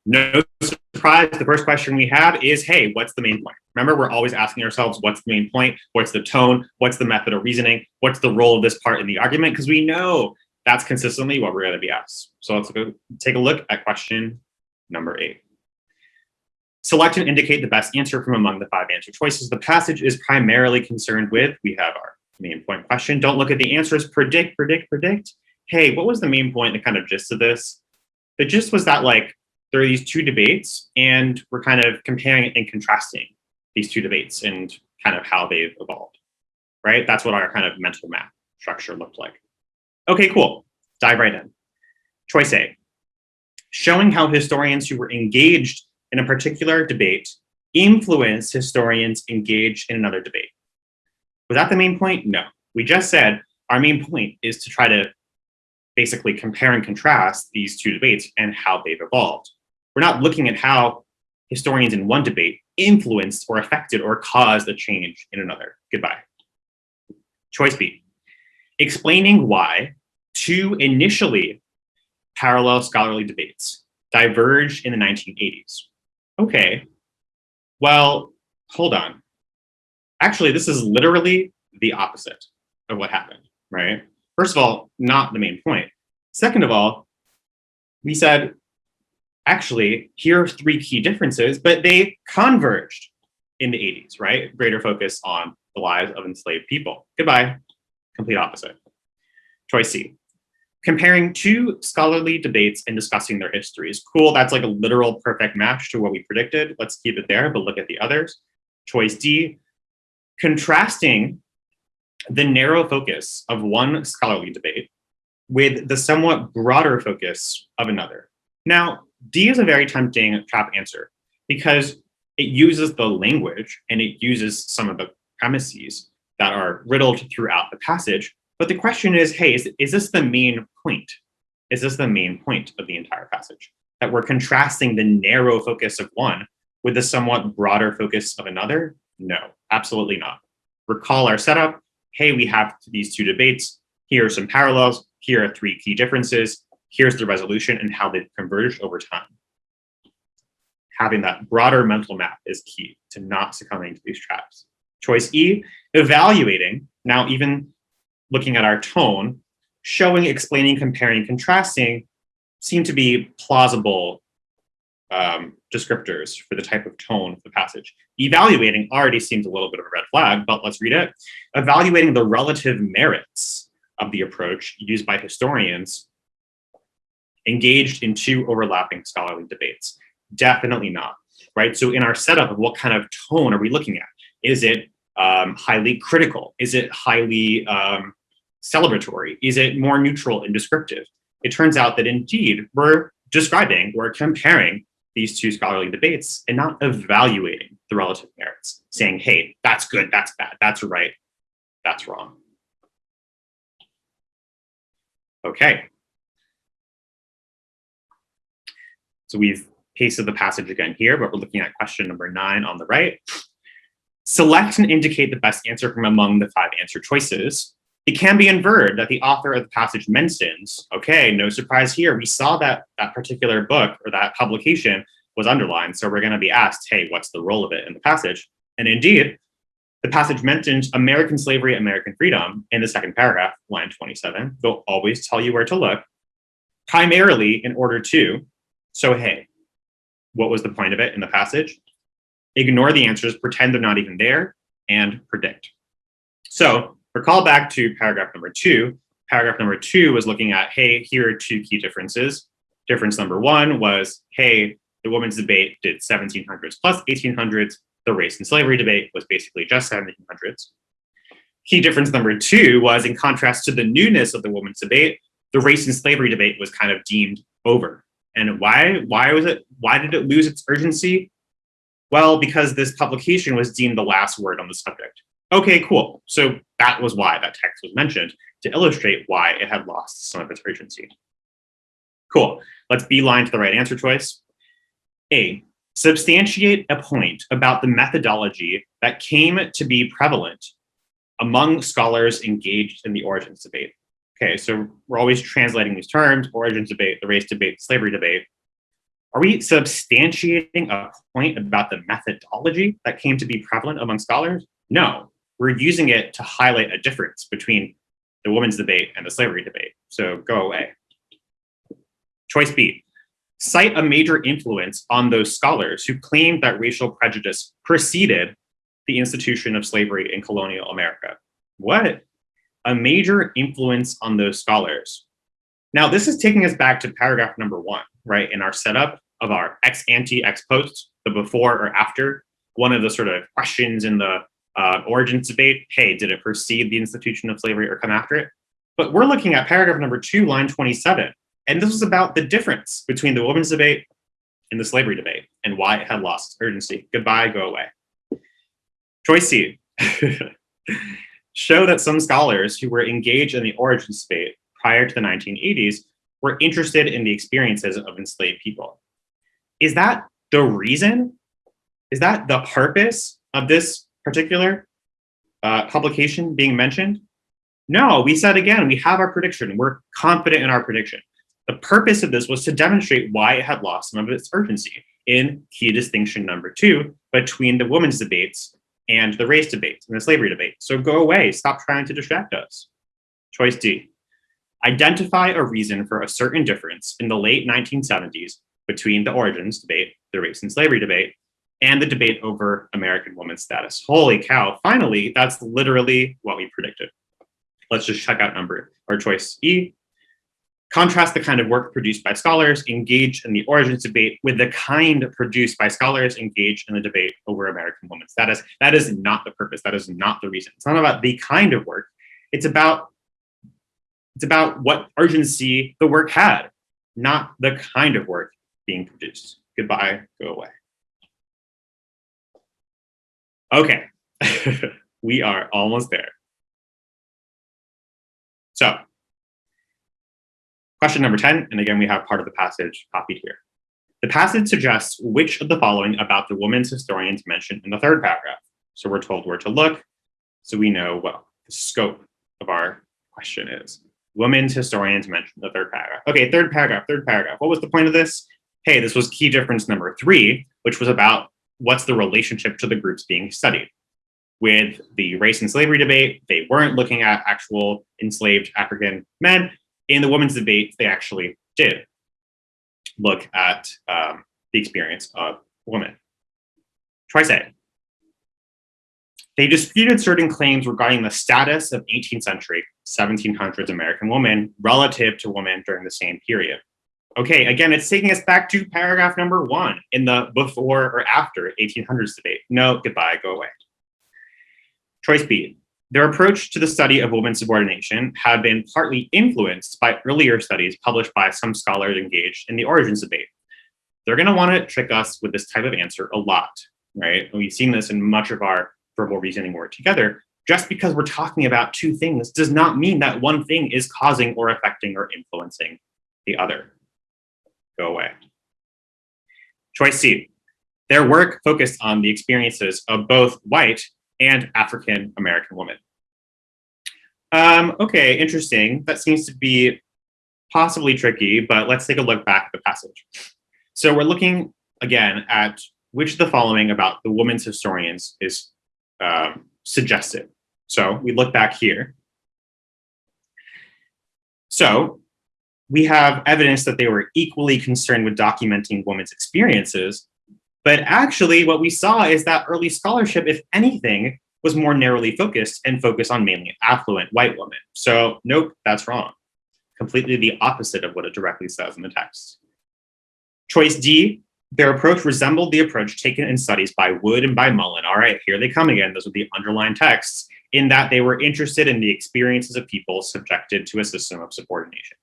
No surprise, the first question we have is, hey, what's the main point? Remember, we're always asking ourselves, what's the main point? What's the tone? What's the method of reasoning? What's the role of this part in the argument? Because we know that's consistently what we're going to be asked. So let's go take a look at question number 8. Select and indicate the best answer from among the 5 answer choices. The passage is primarily concerned with, we have our main point question. Don't look at the answers, predict, predict, predict. Hey, what was the main point, the kind of gist of this? The gist was that, like, there are these 2 debates, and we're kind of comparing and contrasting these 2 debates and kind of how they've evolved, right? That's what our kind of mental map structure looked like. Okay, cool. Dive right in. Choice A, showing how historians who were engaged in a particular debate influenced historians engaged in another debate. Was that the main point? No. We just said our main point is to try to basically compare and contrast these 2 debates and how they've evolved. We're not looking at how historians in one debate influenced or affected or caused a change in another. Goodbye. Choice B, explaining why 2 initially parallel scholarly debates diverged in the 1980s. Okay, well, hold on. Actually, this is literally the opposite of what happened. right? First of all, not the main point. Second of all, we said, actually, here are three key differences, but they converged in the 80s, right? Greater focus on the lives of enslaved people. Goodbye. Complete opposite. Choice C. Comparing two scholarly debates and discussing their histories. Cool, that's like a literal perfect match to what we predicted. Let's keep it there, but look at the others. Choice D. Contrasting the narrow focus of one scholarly debate with the somewhat broader focus of another. Now, D is a very tempting trap answer because it uses the language and it uses some of the premises that are riddled throughout the passage. But the question is, hey, is this the main point? Is this the main point of the entire passage? That we're contrasting the narrow focus of one with the somewhat broader focus of another? No, absolutely not. Recall our setup. Hey, we have these two debates. Here are some parallels. Here are three key differences. Here's the resolution and how they've converged over time. Having that broader mental map is key to not succumbing to these traps. Choice E, evaluating. Now, even looking at our tone, showing, explaining, comparing, contrasting seem to be plausible descriptors for the type of tone of the passage. Evaluating already seems a little bit of a red flag, but let's read it. Evaluating the relative merits of the approach used by historians engaged in two overlapping scholarly debates. Definitely not, right? So in our setup of what kind of tone are we looking at? Is it highly critical? Is it highly celebratory? Is it more neutral and descriptive? It turns out that indeed we're comparing these two scholarly debates and not evaluating the relative merits, saying, hey, that's good, that's bad, that's right, that's wrong. Okay. So we've pasted the passage again here, but we're looking at question number 9 on the right. Select and indicate the best answer from among the 5 answer choices. It can be inferred that the author of the passage mentions, okay, no surprise here, we saw that that particular book or that publication was underlined, so we're going to be asked, hey, what's the role of it in the passage? And indeed, the passage mentions American slavery, American freedom in the second paragraph, line 27. They'll always tell you where to look, primarily in order to. So, hey, what was the point of it in the passage? Ignore the answers, pretend they're not even there, and predict. So, recall back to paragraph number 2. Paragraph number 2 was looking at, hey, here are 2 key differences. Difference number 1 was, hey, the women's debate did 1700s plus 1800s. The race and slavery debate was basically just 1700s. Key difference number 2 was, in contrast to the newness of the women's debate, the race and slavery debate was kind of deemed over. And why did it lose its urgency? Well, because this publication was deemed the last word on the subject. Okay, cool. So that was why that text was mentioned, to illustrate why it had lost some of its urgency. Cool. Let's beeline to the right answer choice. A, substantiate a point about the methodology that came to be prevalent among scholars engaged in the origins debate. Okay, so we're always translating these terms, origins debate, the race debate, slavery debate. Are we substantiating a point about the methodology that came to be prevalent among scholars? No, we're using it to highlight a difference between the women's debate and the slavery debate. So go away. Choice B, cite a major influence on those scholars who claimed that racial prejudice preceded the institution of slavery in colonial America. What? A major influence on those scholars. Now, this is taking us back to paragraph number 1, right? In our setup of our ex ante, ex post, the before or after, one of the sort of questions in the origins debate, hey, did it precede the institution of slavery or come after it? But we're looking at paragraph number 2, line 27. And this was about the difference between the women's debate and the slavery debate and why it had lost urgency. Goodbye, go away. Choice C. Show that some scholars who were engaged in the origins debate prior to the 1980s were interested in the experiences of enslaved people. Is that the reason? Is that the purpose of this particular publication being mentioned? No, we said again, we have our prediction. We're confident in our prediction. The purpose of this was to demonstrate why it had lost some of its urgency in key distinction number 2 between the women's debates and the race debate and the slavery debate. So go away, stop trying to distract us. Choice D. Identify a reason for a certain difference in the late 1970s between the origins debate, the race and slavery debate, and the debate over American women's status. Holy cow, finally, that's literally what we predicted. Let's just check out choice E. Contrast the kind of work produced by scholars engaged in the origins debate with the kind produced by scholars engaged in the debate over American women's status. That is not the purpose. That is not the reason. It's not about the kind of work. It's about what urgency the work had, not the kind of work being produced. Goodbye, go away. Okay, we are almost there. So, question number 10, and again, we have part of the passage copied here. The passage suggests which of the following about the women's historians mentioned in the third paragraph. So we're told where to look, so we know what the scope of our question is. Women's historians mentioned the third paragraph. Okay, third paragraph. What was the point of this? Hey, this was key difference number 3, which was about what's the relationship to the groups being studied. With the race and slavery debate, they weren't looking at actual enslaved African men. In the women's debate, they actually did look at the experience of women. Choice A. They disputed certain claims regarding the status of 18th century, 1700s American women relative to women during the same period. Okay, again, it's taking us back to paragraph number 1 in the before or after 1800s debate. No, goodbye, go away. Choice B. Their approach to the study of women's subordination had been partly influenced by earlier studies published by some scholars engaged in the origins debate. They're going to want to trick us with this type of answer a lot, right? We've seen this in much of our verbal reasoning work together. Just because we're talking about two things does not mean that one thing is causing or affecting or influencing the other. Go away. Choice C. Their work focused on the experiences of both white and African American women. Okay, interesting. That seems to be possibly tricky, but let's take a look back at the passage. So we're looking again at which of the following about the women's historians is suggested. So we look back here. So we have evidence that they were equally concerned with documenting women's experiences, but actually what we saw is that early scholarship, if anything, was more narrowly focused and focused on mainly affluent white women. So nope, that's wrong. Completely the opposite of what it directly says in the text. Choice D, their approach resembled the approach taken in studies by Wood and by Mullen. All right, here they come again. Those are the underlined texts, in that they were interested in the experiences of people subjected to a system of subordination.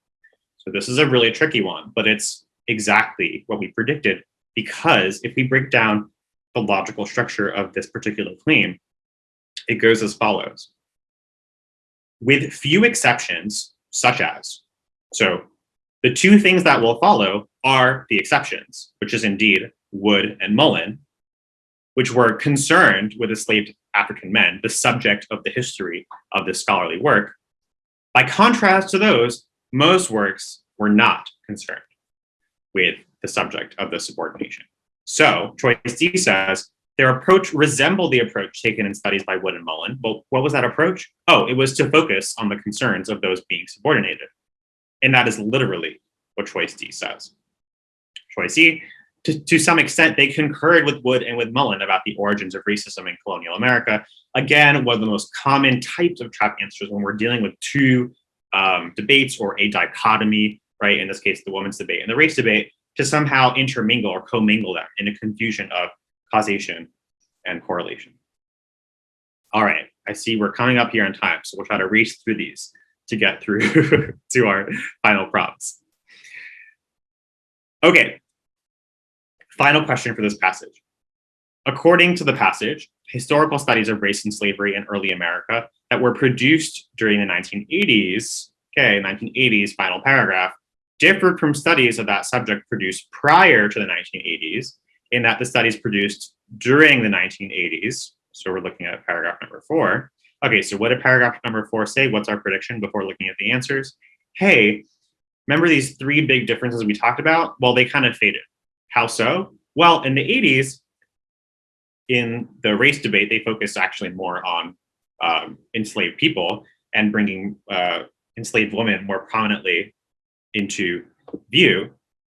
So this is a really tricky one, but it's exactly what we predicted, because if we break down the logical structure of this particular claim, it goes as follows. With few exceptions, such as, so the two things that will follow are the exceptions, which is indeed Wood and Mullen, which were concerned with enslaved African men, the subject of the history of this scholarly work. By contrast to those, most works were not concerned with the subject of the subordination. So choice D says, their approach resembled the approach taken in studies by Wood and Mullen. Well, what was that approach? Oh, it was to focus on the concerns of those being subordinated. And that is literally what choice D says. Choice E, to some extent, they concurred with Wood and with Mullen about the origins of racism in colonial America. Again, one of the most common types of trap answers when we're dealing with two debates or a dichotomy, right? In this case, the women's debate and the race debate, to somehow intermingle or commingle them in a confusion of causation and correlation. All right, I see we're coming up here on time, so we'll try to race through these to get through to our final prompts. Okay, final question for this passage. According to the passage, historical studies of race and slavery in early America that were produced during the 1980s, okay, 1980s final paragraph, differed from studies of that subject produced prior to the 1980s, in that the studies produced during the 1980s, so we're looking at paragraph number 4. Okay, so what did paragraph number 4 say? What's our prediction before looking at the answers? Hey, remember these 3 big differences we talked about? Well, they kind of faded. How so? Well, in the 80s, in the race debate, they focused actually more on enslaved people and bringing enslaved women more prominently into view.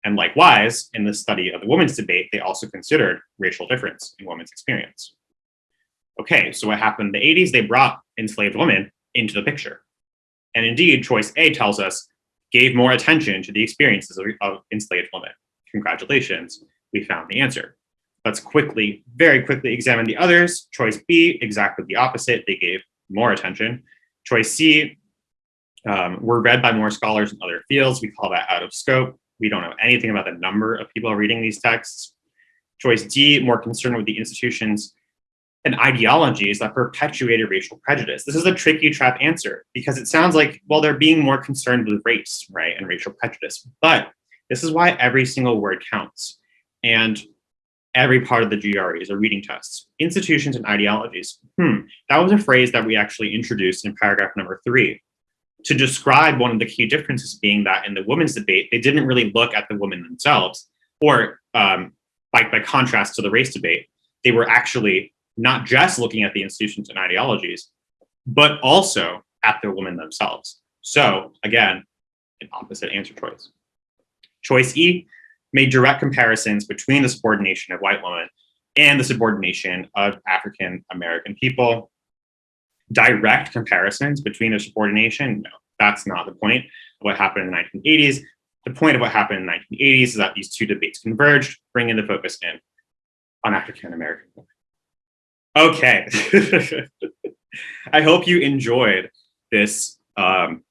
And likewise, in the study of the women's debate, they also considered racial difference in women's experience. Okay, so what happened in the 80s? They brought enslaved women into the picture. And indeed, choice A tells us, gave more attention to the experiences of enslaved women. Congratulations, we found the answer. Let's very quickly examine the others. Choice B, exactly the opposite. They gave more attention. Choice C were read by more scholars in other fields. We call that out of scope. We don't know anything about the number of people reading these texts. Choice D, more concerned with the institutions and ideologies that perpetuated racial prejudice. This is a tricky trap answer because it sounds like, well, they're being more concerned with race, right, and racial prejudice. But this is why every single word counts. And every part of the GRE is a reading test. Institutions and ideologies. That was a phrase that we actually introduced in paragraph number 3 to describe one of the key differences being that in the women's debate, they didn't really look at the women themselves, or by contrast to the race debate, they were actually not just looking at the institutions and ideologies, but also at the women themselves. So again, an opposite answer choice. Choice E made direct comparisons between the subordination of white women and the subordination of African American people. Direct comparisons between a subordination, no, that's not the point of what happened in the 1980s. The point of what happened in the 1980s is that these two debates converged, bringing the focus in on African American women. Okay. I hope you enjoyed this long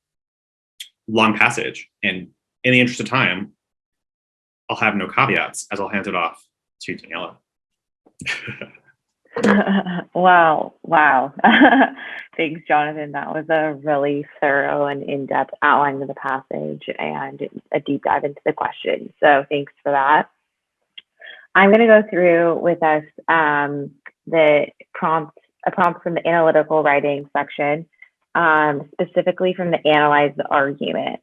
passage. And in the interest of time, I'll have no caveats as I'll hand it off to Daniella. Wow. Thanks, Jonathan. That was a really thorough and in-depth outline of the passage and a deep dive into the question. So thanks for that. I'm going to go through with us a prompt from the analytical writing section, specifically from the analyze the argument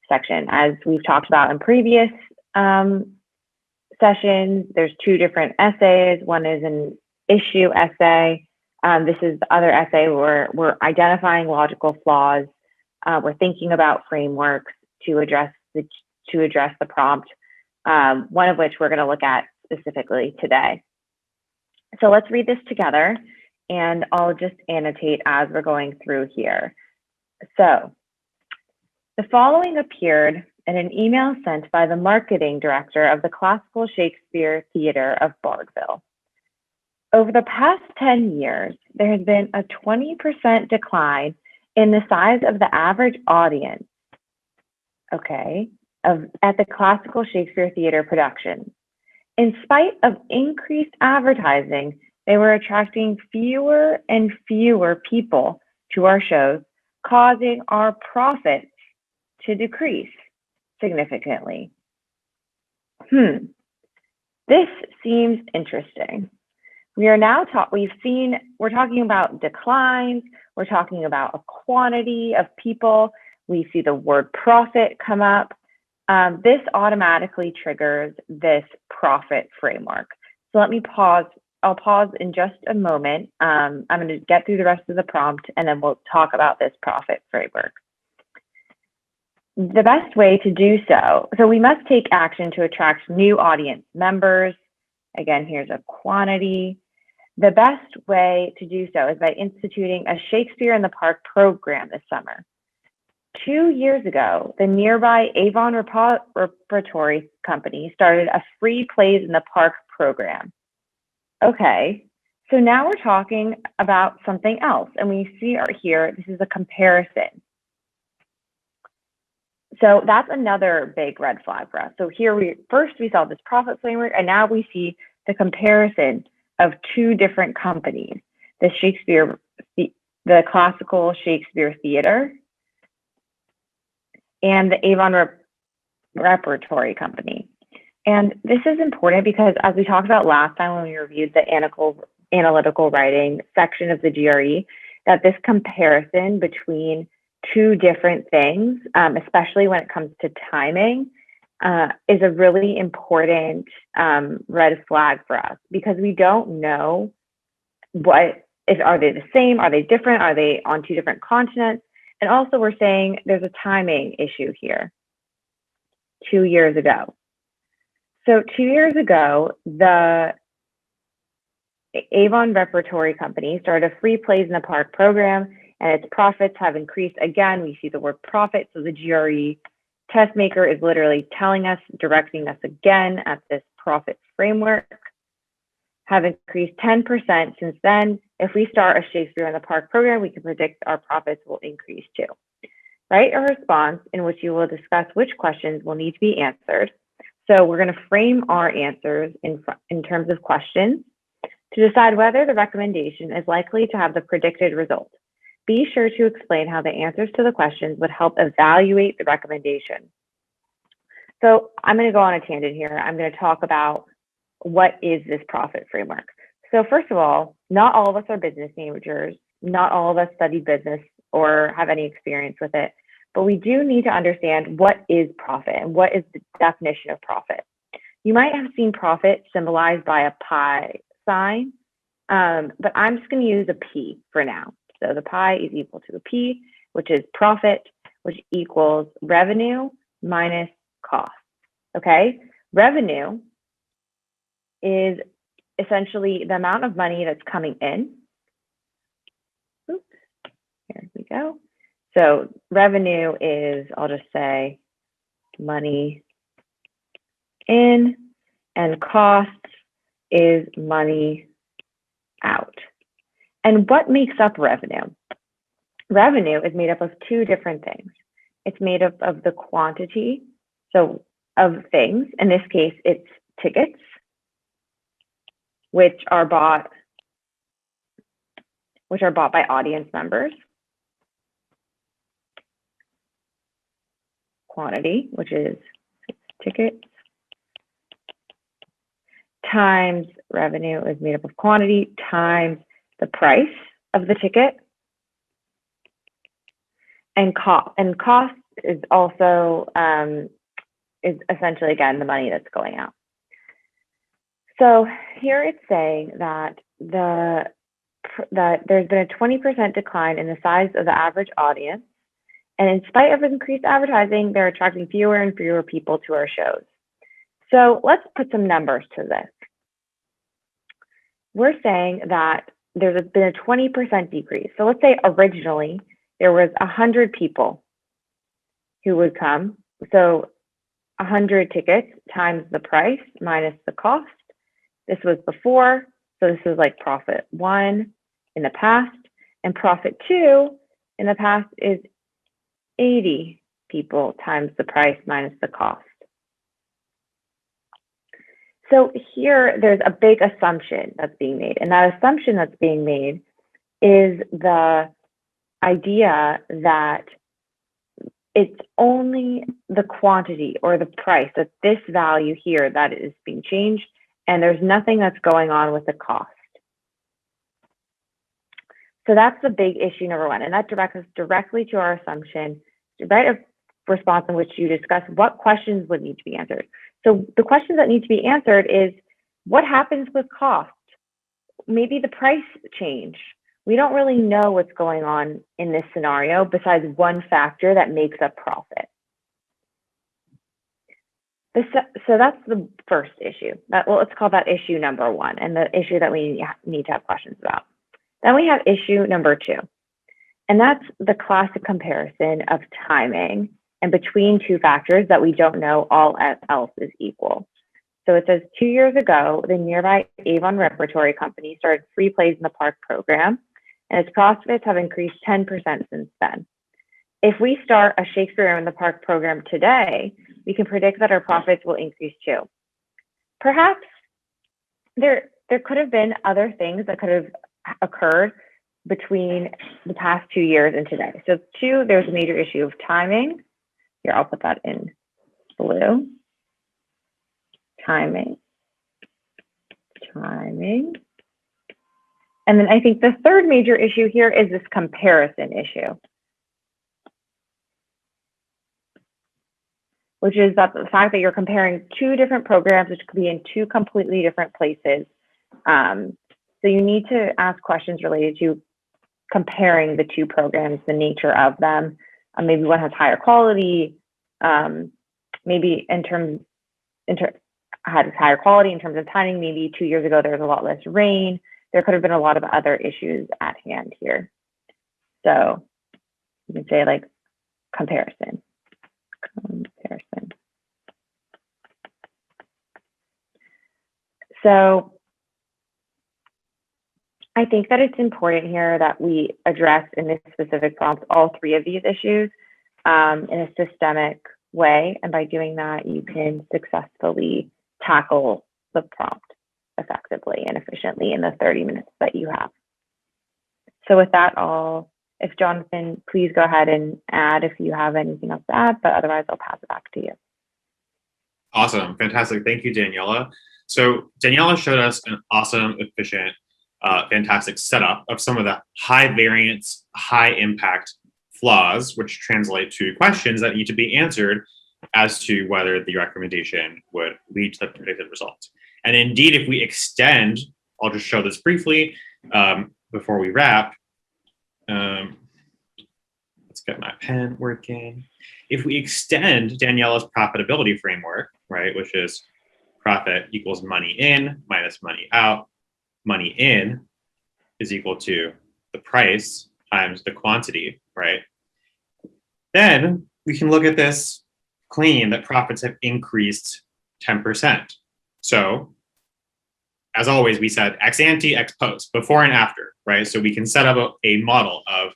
section. As we've talked about in previous sessions, there's two different essays. One is an issue essay. This is the other essay where we're identifying logical flaws. We're thinking about frameworks to address the prompt, one of which we're going to look at specifically today. So let's read this together, and I'll just annotate as we're going through here. So the following appeared in an email sent by the marketing director of the Classical Shakespeare Theatre of Bardville. Over the past 10 years, there has been a 20% decline in the size of the average audience, at the Classical Shakespeare Theatre productions. In spite of increased advertising, they were attracting fewer and fewer people to our shows, causing our profits to decrease significantly. This seems interesting. We're talking about declines, we're talking about a quantity of people, we see the word profit come up. This automatically triggers this profit framework. So let me pause. I'll pause in just a moment. I'm going to get through the rest of the prompt and then we'll talk about this profit framework. The best way to do so we must take action to attract new audience members. Again, here's a quantity. The best way to do so is by instituting a Shakespeare in the Park program this summer. 2 years ago, the nearby Avon Repertory Company started a free Plays in the Park program. Okay, so now we're talking about something else, and we see here, this is a comparison. So that's another big red flag for us. So here we saw this profit framework, and now we see the comparison of two different companies, the Classical Shakespeare Theatre and the Avon Repertory Company. And this is important because, as we talked about last time when we reviewed the analytical writing section of the GRE, that this comparison between two different things, especially when it comes to timing, is a really important red flag for us, because we don't know are they the same, are they different, are they on two different continents? And also we're saying there's a timing issue here, 2 years ago. So 2 years ago, the Avon Repertory Company started a free plays in the park program, and its profits have increased. Again, we see the word profit, so the GRE test maker is literally telling us, directing us again at this profit framework, have increased 10% since then. If we start a Shakespeare in the Park program, we can predict our profits will increase too. Write a response in which you will discuss which questions will need to be answered. So we're going to frame our answers in terms of questions to decide whether the recommendation is likely to have the predicted result. Be sure to explain how the answers to the questions would help evaluate the recommendation. So I'm going to go on a tangent here. I'm going to talk about what is this profit framework. So first of all, not all of us are business majors. Not all of us study business or have any experience with it, but we do need to understand what is profit and what is the definition of profit. You might have seen profit symbolized by a pi sign, but I'm just going to use a P for now. So the pi is equal to a P, which is profit, which equals revenue minus cost. Okay, revenue is essentially the amount of money that's coming in. Oops, here we go. So revenue is, I'll just say, money in, and cost is money out. And what makes up revenue? Revenue is made up of two different things. It's made up of the quantity, so of things. In this case, it's tickets, which are bought by audience members. Quantity, which is tickets, times revenue is made up of quantity times the price of the ticket, and cost is also is essentially, again, the money that's going out. So here it's saying that there's been a 20% decline in the size of the average audience, and in spite of increased advertising, they're attracting fewer and fewer people to our shows. So let's put some numbers to this. We're saying that there's been a 20% decrease. So let's say originally there was 100 people who would come. So 100 tickets times the price minus the cost. This was before, so this is like profit 1 in the past, and profit 2 in the past is 80 people times the price minus the cost. So here there's a big assumption that's being made, and that assumption that's being made is the idea that it's only the quantity or the price, that this value here that is being changed, and there's nothing that's going on with the cost. So that's the big issue number one, and that directs us directly to our assumption. Write a response in which you discuss what questions would need to be answered. So the questions that need to be answered is, what happens with cost? Maybe the price change. We don't really know what's going on in this scenario besides one factor that makes up profit. So that's the first issue. Well, let's call that issue number one, and the issue that we need to have questions about. Then we have issue number 2, and that's the classic comparison of timing and between two factors that we don't know all else is equal. So it says 2 years ago, the nearby Avon Repertory Company started free plays in the park program, and its profits have increased 10% since then. If we start a Shakespeare in the Park program today, we can predict that our profits will increase too. Perhaps there could have been other things that could have occurred between the past 2 years and today. So 2, there's a major issue of timing. Here, I'll put that in blue. Timing. And then I think the third major issue here is this comparison issue, which is that the fact that you're comparing 2 different programs, which could be in 2 completely different places. So you need to ask questions related to comparing the two programs, the nature of them. Maybe one has higher quality, maybe had higher quality in terms of timing. Maybe 2 years ago there was a lot less rain. There could have been a lot of other issues at hand here. So you can say like comparison. So I think that it's important here that we address in this specific prompt all three of these issues in a systemic way. And by doing that, you can successfully tackle the prompt effectively and efficiently in the 30 minutes that you have. So with that, if Jonathan, please go ahead and add if you have anything else to add, but otherwise I'll pass it back to you. Awesome, fantastic. Thank you, Daniella. So Daniella showed us an awesome, efficient, fantastic setup of some of the high variance, high impact flaws, which translate to questions that need to be answered as to whether the recommendation would lead to the predicted result. And indeed, if we extend, I'll just show this briefly before we wrap. Let's get my pen working. If we extend Daniella's profitability framework, right, which is profit equals money in minus money out, money in is equal to the price times the quantity, right? Then we can look at this claim that profits have increased 10%. So as always, we said ex ante, ex post, before and after, right? So we can set up a model of,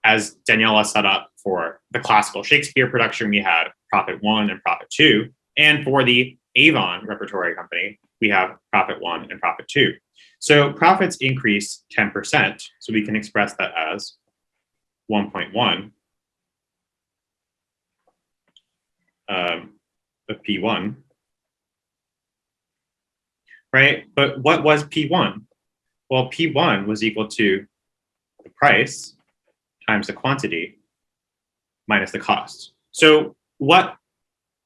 as Daniella set up for the classical Shakespeare production, we had Profit 1 and Profit 2. And for the Avon Repertory Company, we have Profit 1 and Profit 2. So profits increase 10%. So we can express that as 1.1 of P1. Right? But what was P1? Well, P1 was equal to the price times the quantity minus the cost. So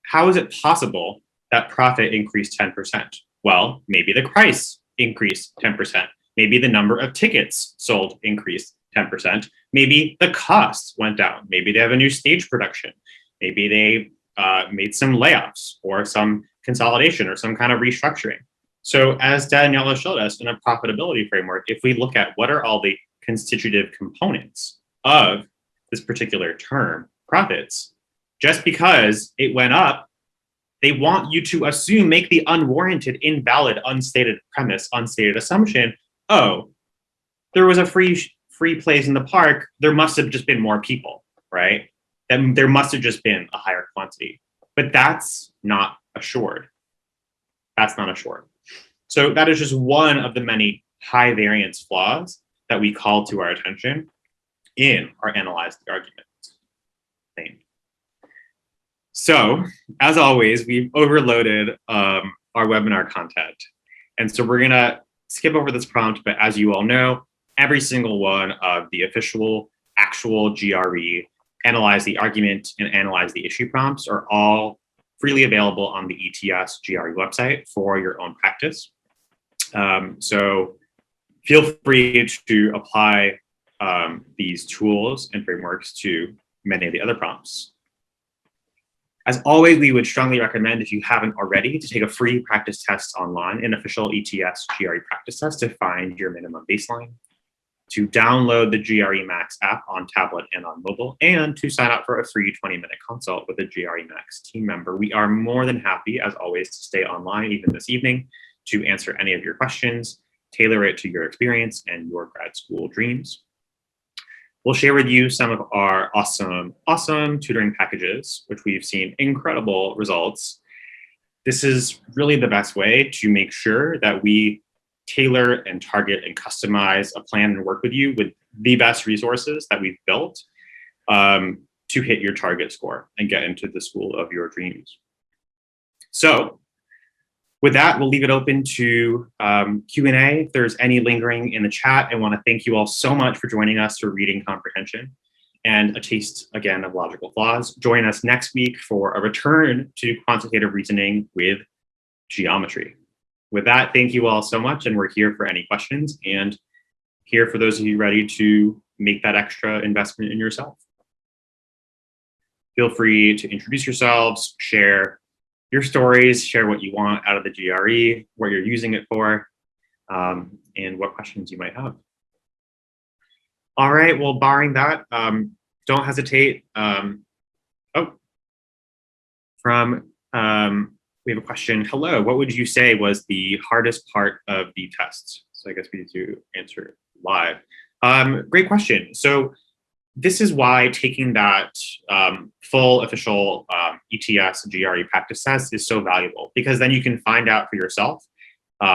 how is it possible that profit increased 10%? Well, maybe the price increased 10%. Maybe the number of tickets sold increased 10%. Maybe the cost went down. Maybe they have a new stage production. Maybe they made some layoffs or some consolidation or some kind of restructuring. So as Daniella showed us in a profitability framework, if we look at what are all the constitutive components of this particular term, profits, just because it went up, they want you to assume, make the unwarranted, invalid, unstated premise, unstated assumption, oh, there was a free place in the park, there must have just been more people, right? Then there must have just been a higher quantity. But that's not assured. That's not assured. So that is just one of the many high variance flaws that we call to our attention in our analyze the argument thing. So as always, we've overloaded our webinar content. And so we're gonna skip over this prompt, but as you all know, every single one of the official, actual GRE, analyze the argument and analyze the issue prompts are all freely available on the ETS GRE website for your own practice. So feel free to apply these tools and frameworks to many of the other prompts. As always, we would strongly recommend, if you haven't already, to take a free practice test online, an official ETS GRE practice test to find your minimum baseline, to download the GREMax app on tablet and on mobile, and to sign up for a free 20-minute consult with a GREMax team member. We are more than happy, as always, to stay online even this evening to answer any of your questions, tailor it to your experience and your grad school dreams. We'll share with you some of our awesome tutoring packages, which we've seen incredible results. This is really the best way to make sure that we tailor and target and customize a plan and work with you with the best resources that we've built to hit your target score and get into the school of your dreams. So with that, we'll leave it open to Q&A. If there's any lingering in the chat, I want to thank you all so much for joining us for Reading Comprehension and a taste, again, of logical flaws. Join us next week for a return to quantitative reasoning with geometry. With that, thank you all so much, and we're here for any questions and here for those of you ready to make that extra investment in yourself. Feel free to introduce yourselves, share your stories, share what you want out of the GRE, what you're using it for, and what questions you might have. All right, well, barring that, don't hesitate. We have a question. Hello, what would you say was the hardest part of the tests? So I guess we need to answer live. Great question. So this is why taking that full official ETS GRE practice test is so valuable, because then you can find out for yourself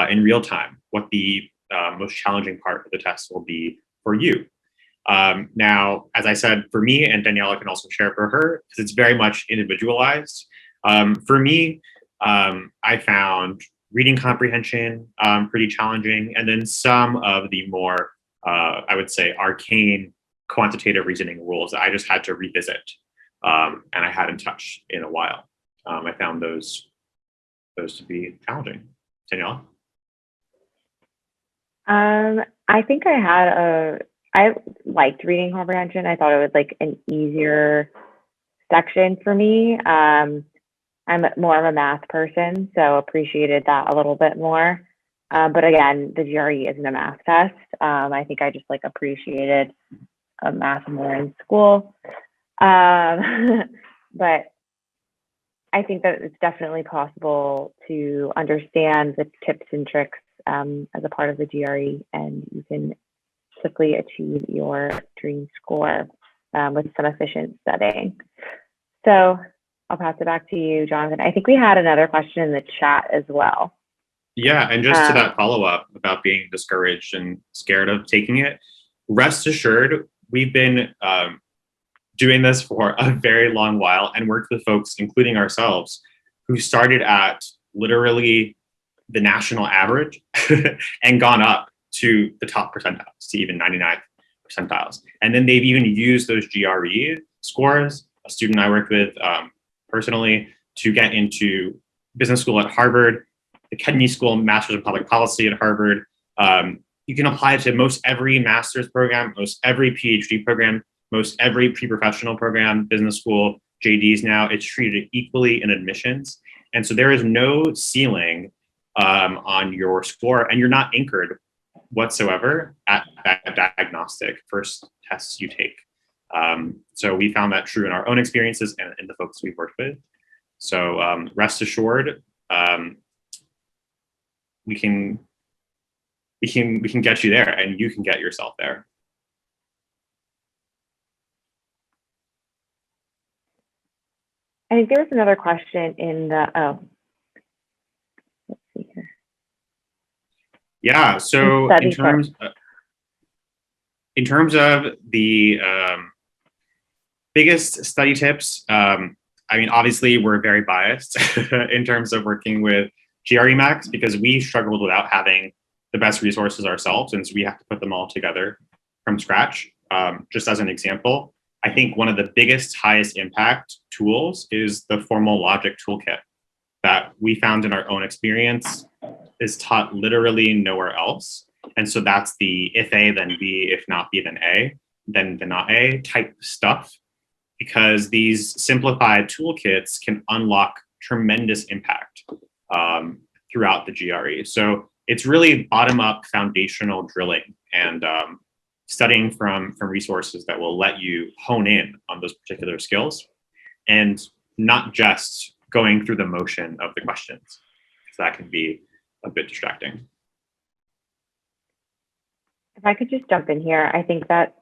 in real time what the most challenging part of the test will be for you. Now, as I said, for me, and Daniella can also share for her, because it's very much individualized. For me, I found reading comprehension pretty challenging, and then some of the more, I would say, arcane quantitative reasoning rules that I just had to revisit, and I hadn't touched in a while. I found those to be challenging. Daniella? I think I liked reading comprehension. I thought it was like an easier section for me. I'm more of a math person, so appreciated that a little bit more. But again, the GRE isn't a math test. I think I just like appreciated math more in school. But I think that it's definitely possible to understand the tips and tricks as a part of the GRE, and you can quickly achieve your dream score with some efficient studying. So I'll pass it back to you, Jonathan. I think we had another question in the chat as well. Yeah, and just to that follow-up about being discouraged and scared of taking it, rest assured, we've been doing this for a very long while and worked with folks, including ourselves, who started at literally the national average and gone up to the top percentiles, to even 99th percentiles. And then they've even used those GRE scores, a student I worked with personally, to get into business school at Harvard, the Kennedy School Master's in Public Policy at Harvard. You can apply it to most every master's program, most every PhD program, most every pre-professional program, business school, JDs now. It's treated equally in admissions. And so there is no ceiling on your score, and you're not anchored whatsoever at that diagnostic first tests you take. So we found that true in our own experiences and in the folks we've worked with. So rest assured, we can get you there, and you can get yourself there. I think there was another question in the, let's see here. Yeah, so in terms of the biggest study tips, I mean, obviously we're very biased in terms of working with GREMax, because we struggled without having the best resources ourselves, and so we have to put them all together from scratch. Just as an example, I think one of the biggest, highest impact tools is the formal logic toolkit that we found in our own experience is taught literally nowhere else. And so that's the if A, then B, if not B, then A, then not A type stuff, because these simplified toolkits can unlock tremendous impact throughout the GRE. So it's really bottom-up foundational drilling and studying from resources that will let you hone in on those particular skills, and not just going through the motion of the questions, because that can be a bit distracting. If I could just jump in here, I think that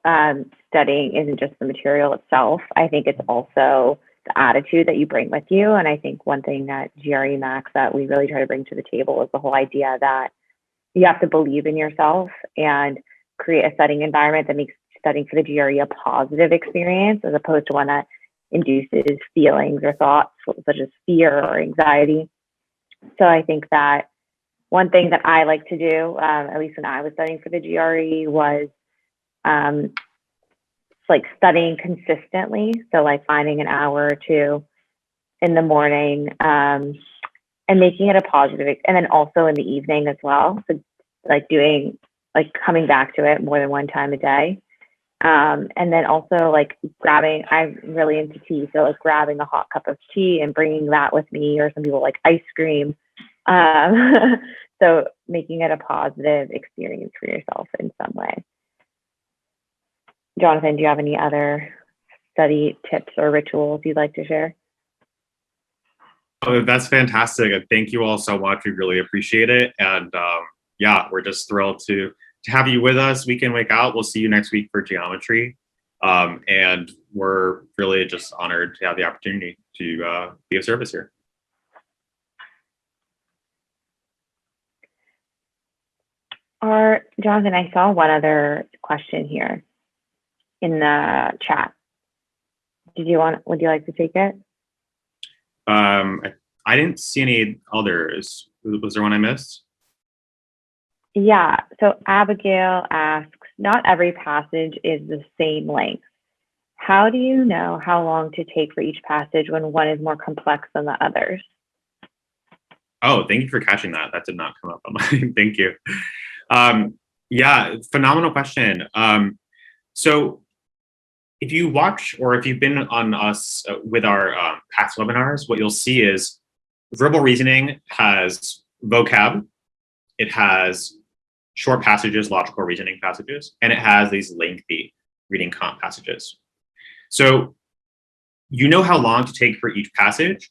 studying isn't just the material itself. I think it's also the attitude that you bring with you. And I think one thing that GREMax that we really try to bring to the table is the whole idea that you have to believe in yourself and create a studying environment that makes studying for the GRE a positive experience, as opposed to one that induces feelings or thoughts such as fear or anxiety. So I think that one thing that I like to do, at least when I was studying for the GRE, was like studying consistently. So like finding an hour or two in the morning and making it a positive, and then also in the evening as well. So like coming back to it more than one time a day. And then also like I'm really into tea. So like grabbing a hot cup of tea and bringing that with me, or some people like ice cream. So making it a positive experience for yourself in some way. Jonathan, do you have any other study tips or rituals you'd like to share? Oh, that's fantastic. And thank you all so much. We really appreciate it. And yeah, we're just thrilled to have you with us week in, week out. We'll see you next week for geometry. And we're really just honored to have the opportunity to be of service here. Jonathan, I saw one other question here in the chat. Would you like to take it? I didn't see any others. Was there one I missed? Yeah, so Abigail asks, not every passage is the same length. How do you know how long to take for each passage when one is more complex than the others? Oh, thank you for catching that. That did not come up on mine. Thank you. Yeah, phenomenal question. So if you watch, or if you've been on us with our past webinars, what you'll see is verbal reasoning has vocab, it has short passages, logical reasoning passages, and it has these lengthy reading comp passages. So you know how long to take for each passage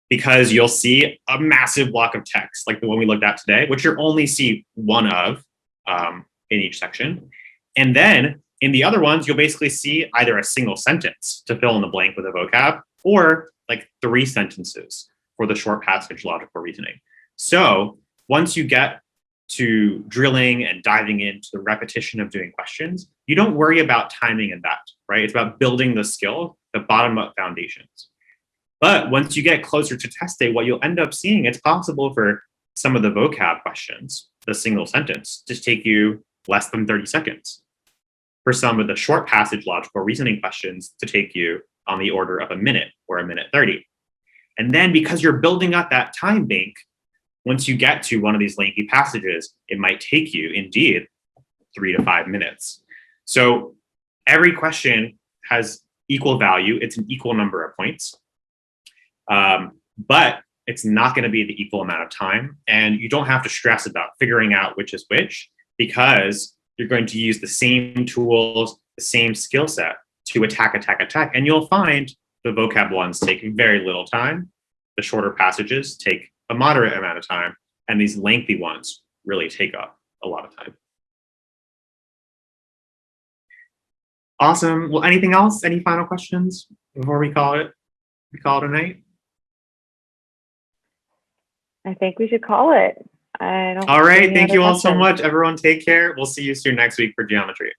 because you'll see a massive block of text, like the one we looked at today, which you'll only see one of in each section. And then in the other ones, you'll basically see either a single sentence to fill in the blank with a vocab, or like 3 sentences for the short passage logical reasoning. So once you get to drilling and diving into the repetition of doing questions, you don't worry about timing in that, right? It's about building the skill, the bottom-up foundations. But once you get closer to test day, what you'll end up seeing, it's possible for some of the vocab questions, the single sentence, to take you less than 30 seconds. For some of the short passage logical reasoning questions to take you on the order of a minute or a minute 30. And then because you're building up that time bank, once you get to one of these lengthy passages, it might take you indeed 3 to 5 minutes. So every question has equal value. It's an equal number of points, but it's not going to be the equal amount of time. And you don't have to stress about figuring out which is which, because you're going to use the same tools, the same skill set to attack. And you'll find the vocab ones take very little time. The shorter passages take a moderate amount of time. And these lengthy ones really take up a lot of time. Awesome. Well, anything else? Any final questions before we call it a night? I think we should call it. All right. Thank you all so much. Everyone take care. We'll see you soon next week for geometry.